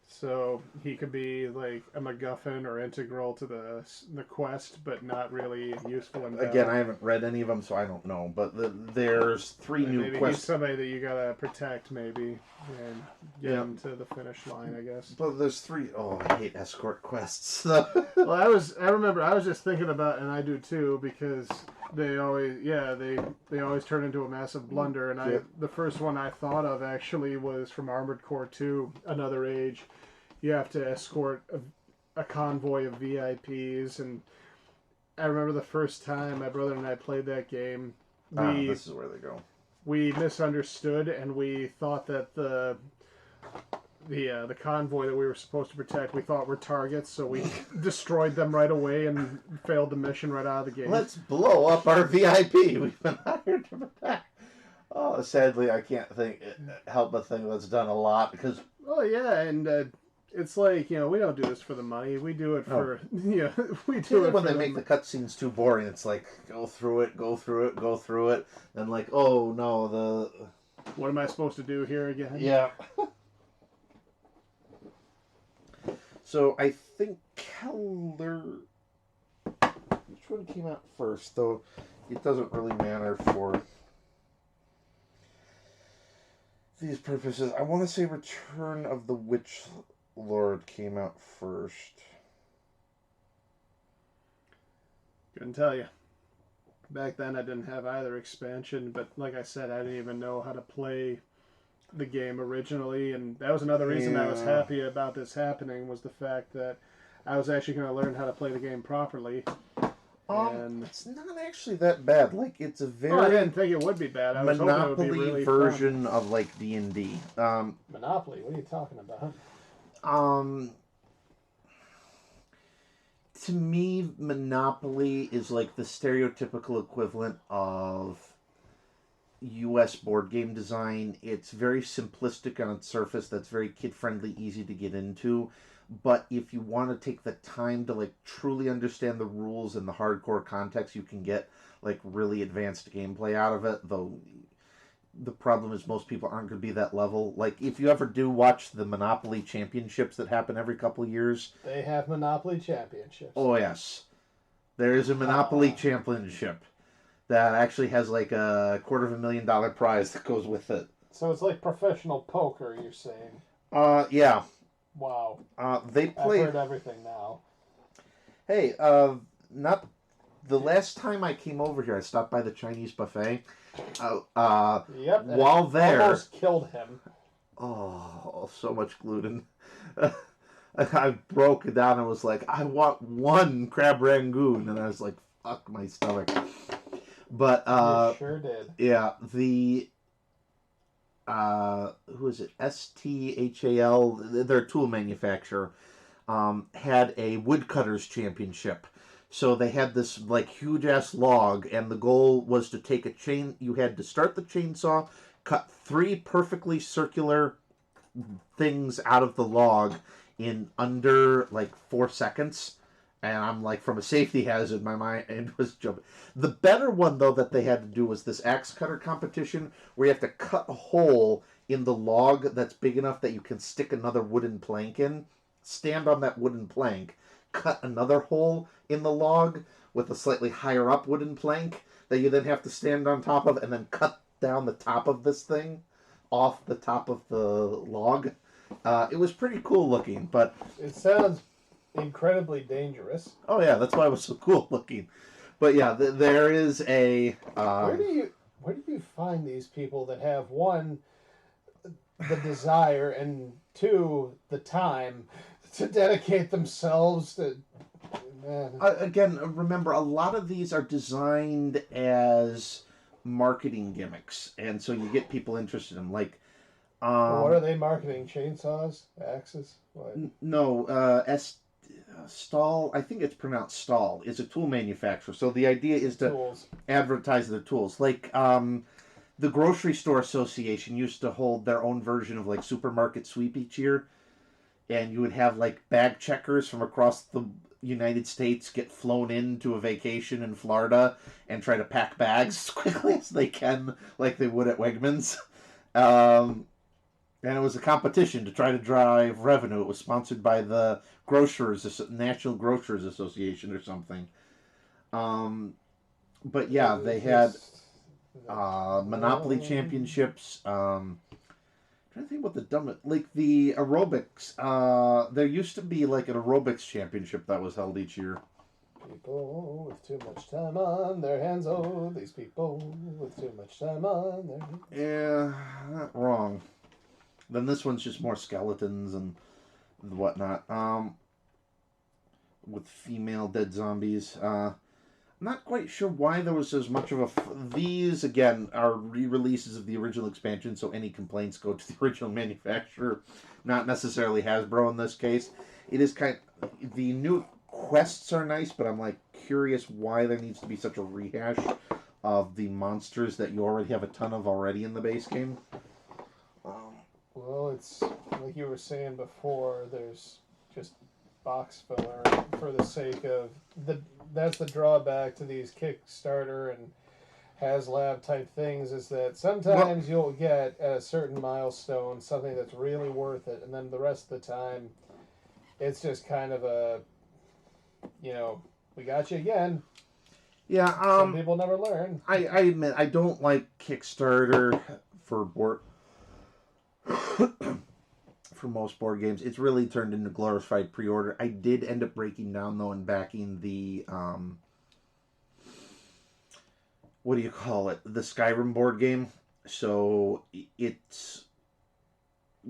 So he could be like a MacGuffin or integral to the quest, but not really useful in battle. Again, I haven't read any of them, so I don't know. But there's three new quests. Maybe he's somebody that you gotta protect, maybe, and get him to the finish line, I guess. But there's three. Oh, I hate escort quests. Well, I remember I was just thinking about, and I do too, because they always they always turn into a massive blunder. And the first one I thought of actually was from Armored Core 2, Another Age. You have to escort a convoy of VIPs, and I remember the first time my brother and I played that game. This is where they go. We misunderstood, and we thought that the convoy that we were supposed to protect, we thought were targets, so we destroyed them right away and failed the mission right out of the game. Let's blow up our VIP. We've been hired to protect. Oh, sadly, I can't help but think that's done a lot because. Oh yeah, and. It's like, we don't do this for the money. We do it for, we do it when they make the cutscenes too boring. It's like, go through it. Then like, oh no, what am I supposed to do here again? Yeah. So I think Keller, which one came out first? Though it doesn't really matter for these purposes. I want to say Return of the Witch Lord came out first. Couldn't tell you. Back then I didn't have either expansion, but like I said, I didn't even know how to play the game originally, and that was another reason I was happy about this happening, was the fact that I was actually going to learn how to play the game properly. And it's not actually that bad. Like, it's a very I didn't think it would be bad. I was hoping it would be really version fun. Of like D&D. Monopoly, what are you talking about? To me, Monopoly is like the stereotypical equivalent of U.S. board game design. It's very simplistic on its surface. That's very kid-friendly, easy to get into. But if you want to take the time to like truly understand the rules and the hardcore context, you can get like really advanced gameplay out of it. Though the problem is most people aren't going to be that level. Like, if you ever do watch the Monopoly championships that happen every couple of years. They have Monopoly championships. Oh, yes. There is a Monopoly championship that actually has like a $250,000 prize that goes with it. So it's like professional poker, you're saying? Yeah. Wow. They play... I've heard everything now. Hey, not The last time I came over here, I stopped by the Chinese buffet. Yep. While there, almost killed him. oh, so much gluten. I broke it down and was like, I want one crab rangoon, and I was like, fuck my stomach. But you sure did. yeah, the who is it? STHAL, their tool manufacturer, had a woodcutters championship. So they had this like huge ass log, and the goal was to take a chain. You had to start the chainsaw, cut 3 perfectly circular things out of the log in under like 4 seconds. And I'm like, from a safety hazard, my mind was jumping. The better one, though, that they had to do was this axe cutter competition where you have to cut a hole in the log that's big enough that you can stick another wooden plank in, stand on that wooden plank, cut another hole in the log with a slightly higher up wooden plank that you then have to stand on top of, and then cut down the top of this thing off the top of the log. It was pretty cool looking, but it sounds incredibly dangerous. Oh yeah, that's why it was so cool looking. But yeah, there is a. Where do you find these people that have, one, the desire, and 2, the time to dedicate themselves to? Man. Again, remember, a lot of these are designed as marketing gimmicks, and so you get people interested in them. Like, what are they marketing? Chainsaws, axes? What? No, Stahl, I think it's pronounced Stahl, is a tool manufacturer. So the idea is to advertise their tools. Like, the Grocery Store Association used to hold their own version of, like, Supermarket Sweep each year. And you would have, like, bag checkers from across the United States get flown into a vacation in Florida and try to pack bags as quickly as they can, like they would at Wegmans. And it was a competition to try to drive revenue. It was sponsored by the National Grocers Association or something. But yeah, they had Monopoly championships. I'm trying to think about the dumb, like the aerobics. There used to be like an aerobics championship that was held each year. People with too much time on their hands. Oh, these people with too much time on their hands. Yeah, not wrong. Then this one's just more skeletons and whatnot. With female dead zombies. I'm not quite sure why there was as much of a. These again are re-releases of the original expansion, so any complaints go to the original manufacturer, not necessarily Hasbro in this case. It is the new quests are nice, but I'm like curious why there needs to be such a rehash of the monsters that you already have a ton of already in the base game. Well, it's like you were saying before. There's just box filler for the sake of that's the drawback to these Kickstarter and HasLab type things, is that sometimes you'll get at a certain milestone something that's really worth it, and then the rest of the time it's just kind of a, we got you again. Yeah, some people never learn. I admit I don't like Kickstarter for for most board games. It's really turned into glorified pre-order. I did end up breaking down though and backing the what do you call it? The Skyrim board game. So its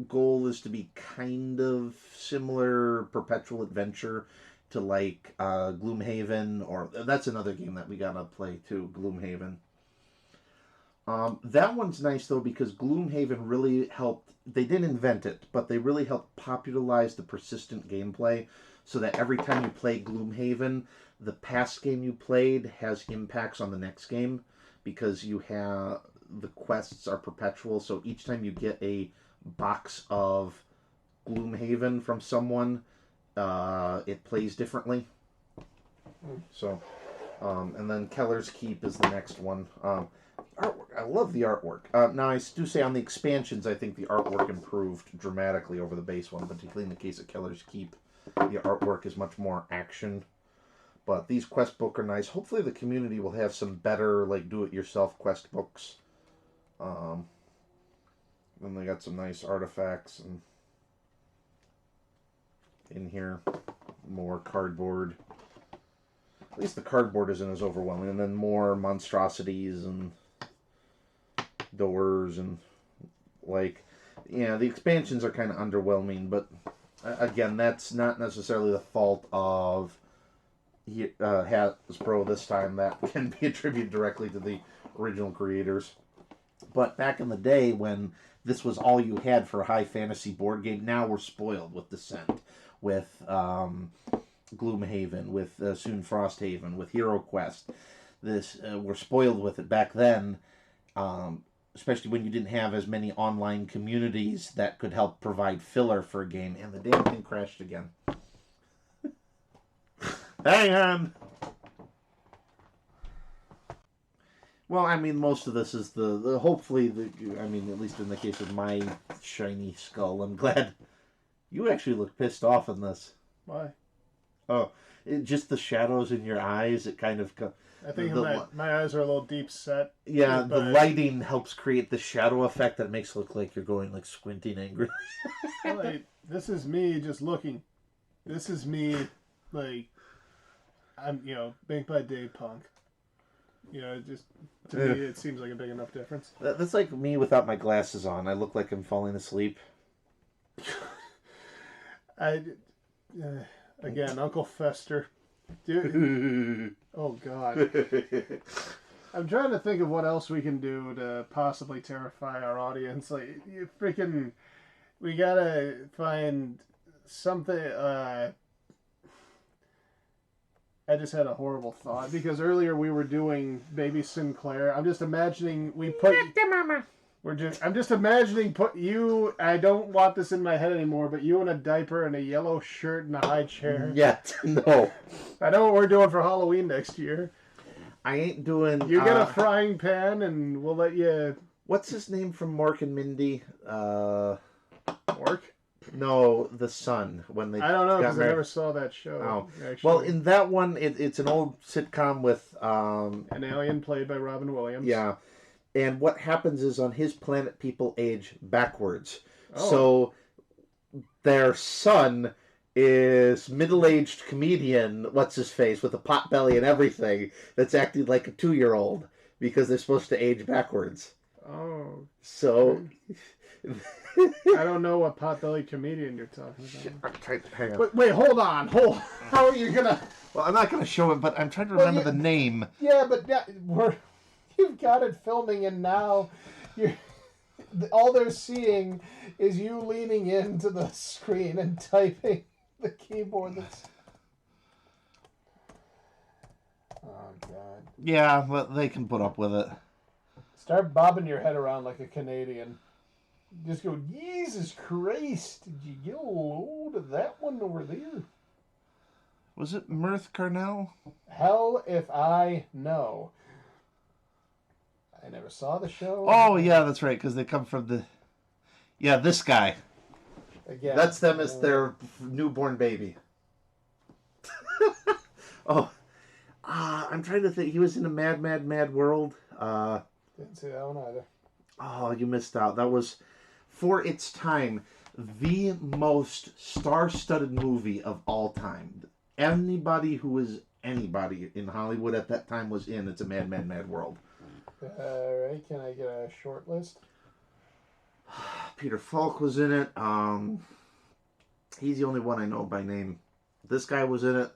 goal is to be kind of similar perpetual adventure to like Gloomhaven, or that's another game that we gotta play too, Gloomhaven. That one's nice though because Gloomhaven really helped. They didn't invent it, but they really helped popularize the persistent gameplay, so that every time you play Gloomhaven, the past game you played has impacts on the next game, because you have the quests are perpetual. So each time you get a box of Gloomhaven from someone, it plays differently. So, and then Keller's Keep is the next one. Artwork. I love the artwork. Now, I do say on the expansions, I think the artwork improved dramatically over the base one, particularly in the case of Keller's Keep. The artwork is much more action. But these quest books are nice. Hopefully the community will have some better, like, do-it-yourself quest books. Then they got some nice artifacts and in here. More cardboard. at least the cardboard isn't as overwhelming, and then more monstrosities and doors and like, yeah, the expansions are kind of underwhelming, but again, that's not necessarily the fault of Hasbro this time. That can be attributed directly to the original creators. But back in the day when this was all you had for a high fantasy board game, now we're spoiled with Descent, with Gloomhaven, with soon Frosthaven, with HeroQuest. We're spoiled with it back then, especially when you didn't have as many online communities that could help provide filler for a game. And the damn thing crashed again. Hang on! Well, I mean, most of this is hopefully, I mean, at least in the case of my shiny skull, I'm glad you actually look pissed off in this. Why? Oh, just the shadows in your eyes, it kind of... I think my eyes are a little deep set. Yeah, the lighting helps create the shadow effect that makes it look like you're going, like, squinting angrily. Well, this is me just looking. This is me, like, I'm, Baked by Dave Punk. Just, to me, it seems like a big enough difference. That's like me without my glasses on. I look like I'm falling asleep. Again, Uncle Fester. Dude. Oh, God. I'm trying to think of what else we can do to possibly terrify our audience. Like, we gotta find something, I just had a horrible thought because earlier we were doing Baby Sinclair. I'm just imagining I'm just imagining you. I don't want this in my head anymore, but you in a diaper and a yellow shirt and a high chair. Yeah, no. I know what we're doing for Halloween next year. I ain't doing. You get a frying pan, and we'll let you. What's his name from Mork and Mindy? Mork. No, the son. When they I don't know because I never saw that show. Oh, actually. well, in that one, it's an old sitcom with an alien played by Robin Williams. Yeah, and what happens is on his planet, people age backwards. Oh. So their son is middle-aged comedian, what's his face, with a pot belly and everything, that's acting like a 2-year-old because they're supposed to age backwards. Oh. So. I don't know what potbelly comedian you're talking about. Hang on. Wait, hold on. How are you gonna? Well, I'm not gonna show it, but I'm trying to remember the name. Yeah, but you've got it filming, and now all they're seeing is you leaning into the screen and typing the keyboard. Oh God. Yeah, well, they can put up with it. Start bobbing your head around like a Canadian. Just go, Jesus Christ, did you get a load of that one over there? Was it Mirth Carnell? Hell if I know. I never saw the show. Oh, yeah, that's right, because they come from the... Yeah, this guy. Again. That's them as their newborn baby. Oh. I'm trying to think. He was in a Mad, Mad, Mad World. Didn't see that one either. Oh, you missed out. That was... For its time, the most star-studded movie of all time. Anybody who was anybody in Hollywood at that time was in It's a Mad, Mad, Mad World. Alright, can I get a short list? Peter Falk was in it. He's the only one I know by name. This guy was in it.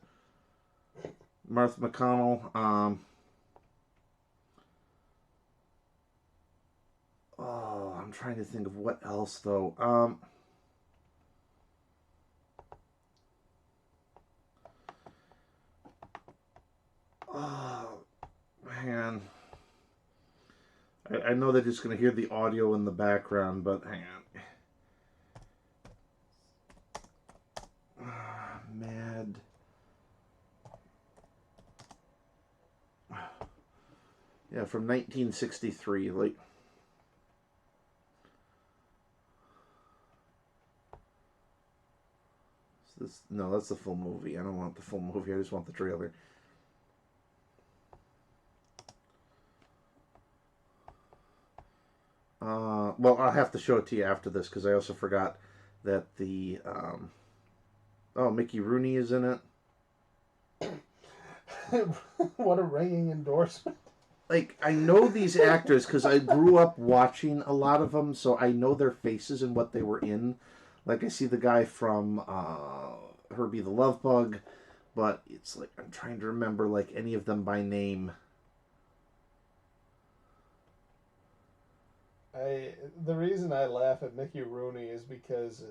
Martha McConnell. Oh, I'm trying to think of what else, though. Oh, man. I know they're just going to hear the audio in the background, but hang on. Mad. Yeah, from 1963, like... No, that's the full movie. I don't want the full movie. I just want the trailer. Well, I'll have to show it to you after this because I also forgot that the... Mickey Rooney is in it. What a ringing endorsement. Like, I know these actors because I grew up watching a lot of them, so I know their faces and what they were in. Like, I see the guy from Herbie the Love Bug, but it's like, I'm trying to remember, like, any of them by name. The reason I laugh at Mickey Rooney is because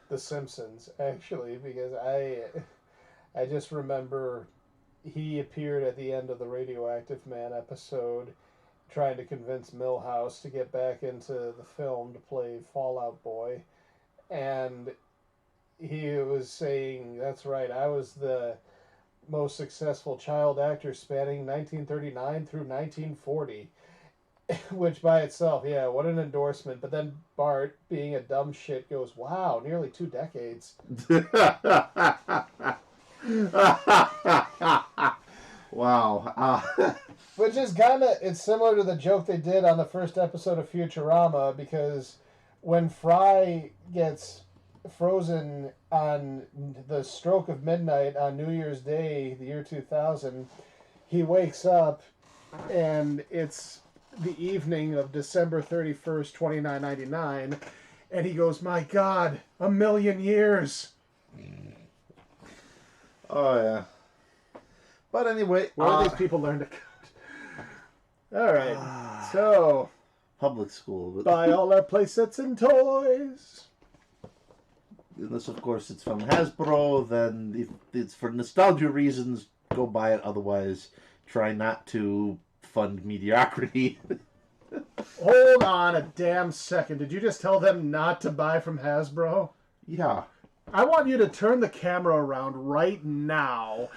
The Simpsons, actually, because I just remember he appeared at the end of the Radioactive Man episode trying to convince Milhouse to get back into the film to play Fallout Boy. And he was saying, that's right, I was the most successful child actor spanning 1939 through 1940. Which by itself, yeah, what an endorsement. But then Bart, being a dumb shit, goes, wow, nearly 2 decades. Wow. Which is kind of, it's similar to the joke they did on the first episode of Futurama, because when Fry gets frozen on the stroke of midnight on New Year's Day, the year 2000, he wakes up and it's the evening of December 31st, 2999, and he goes, my God, 1,000,000 years. Oh, yeah. But anyway, where do these people learn to count? All right, so public school. Buy all our playsets and toys. Unless, of course, it's from Hasbro, then if it's for nostalgia reasons, go buy it. Otherwise, try not to fund mediocrity. Hold on a damn second. Did you just tell them not to buy from Hasbro? Yeah. I want you to turn the camera around right now.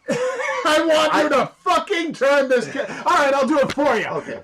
I want you to fucking turn this camera. All right, I'll do it for you. Okay.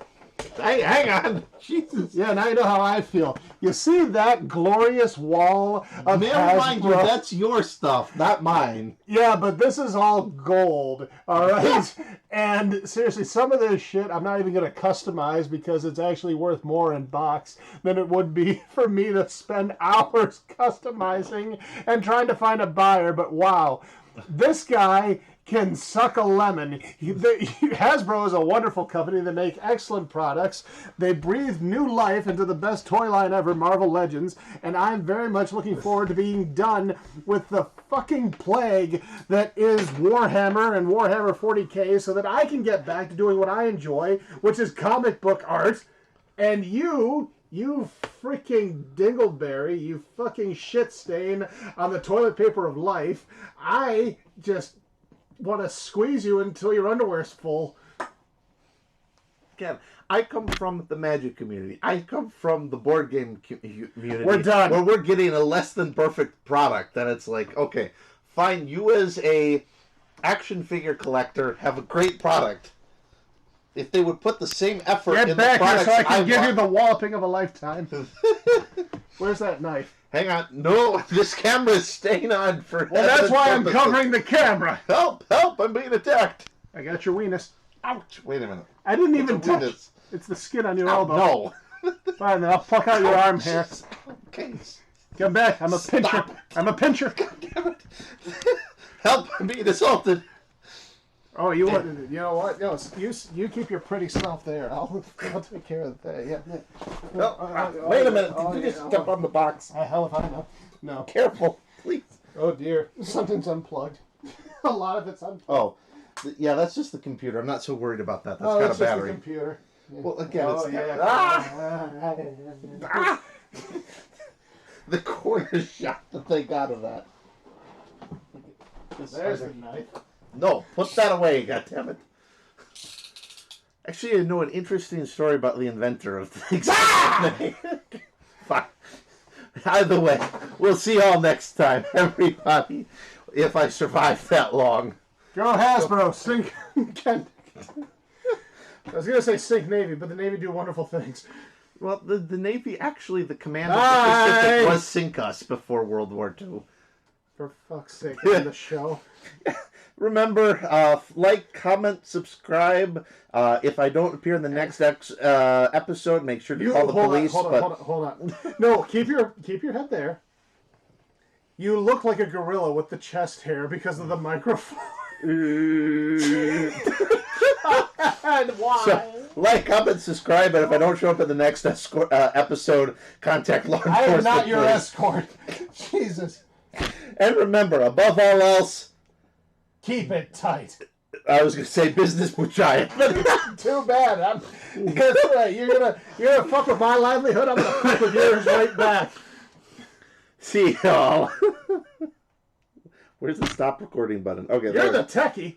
Hey, hang on. Jesus. Yeah, now you know how I feel. You see that glorious wall of May Hasbro? I remind you, that's your stuff, not mine. Yeah, but this is all gold, all right? And seriously, some of this shit I'm not even going to customize because it's actually worth more in box than it would be for me to spend hours customizing and trying to find a buyer. But wow, this guy can suck a lemon. Hasbro is a wonderful company. They make excellent products. They breathe new life into the best toy line ever, Marvel Legends, and I'm very much looking forward to being done with the fucking plague that is Warhammer and Warhammer 40K so that I can get back to doing what I enjoy, which is comic book art. And you freaking dingleberry, you fucking shit stain on the toilet paper of life, I just want to squeeze you until your underwear's full. Again, I come from the Magic community. I come from the board game community. We're done. Where we're getting a less than perfect product. Then it's like, okay, fine, you as a action figure collector have a great product. If they would put the same effort in the products Get back here so I can give want. you the walloping of a lifetime. Where's that knife? Hang on. No, this camera is staying on for... Well, that's why I'm covering the camera. Help, help, I'm being attacked. I got your weenus. Ouch. Wait a minute. I didn't even What's a touch. weenus? It's the skin on your Ow, elbow. no. Fine, then I'll pluck out your arm hair. Okay. Come back. I'm a pincher. Stop. I'm a pincher. God damn it. Help, I'm being assaulted. Oh, you know what? No, you keep your pretty self there. I'll take care of that. Yeah. Wait a minute. Did you just step on the box? Hell if I know. No. Careful, please. Oh dear. Something's unplugged. A lot of it's unplugged. Oh, yeah, that's just the computer. I'm not so worried about that. That's got it's a battery. Just the computer. Yeah. Well, again, it's... yeah. Ah! The corner shot that they got of that. There's the knife. No, put that away, goddammit. Actually, I know an interesting story about the inventor of things. Fine. Either way, we'll see y'all next time, everybody, if I survive that long. Go Hasbro, sink Kent. I was going to say sink Navy, but the Navy do wonderful things. Well, the Navy, actually, the command of the Pacific was sink us before World War II. For fuck's sake, on the show. Remember, like, comment, subscribe. If I don't appear in the next episode, make sure to call the police. Hold on. No, keep your head there. You look like a gorilla with the chest hair because of the microphone. And why? So, like, comment, subscribe, and if I don't show up in the next episode, contact law enforcement. I am not your please. escort. Jesus. And remember, above all else, Keep it tight. I was going to say business with giant. Too bad. That's right. You're gonna fuck with my livelihood. I'm gonna fuck with yours right back. See y'all. Where's the stop recording button? Okay, You're the techie.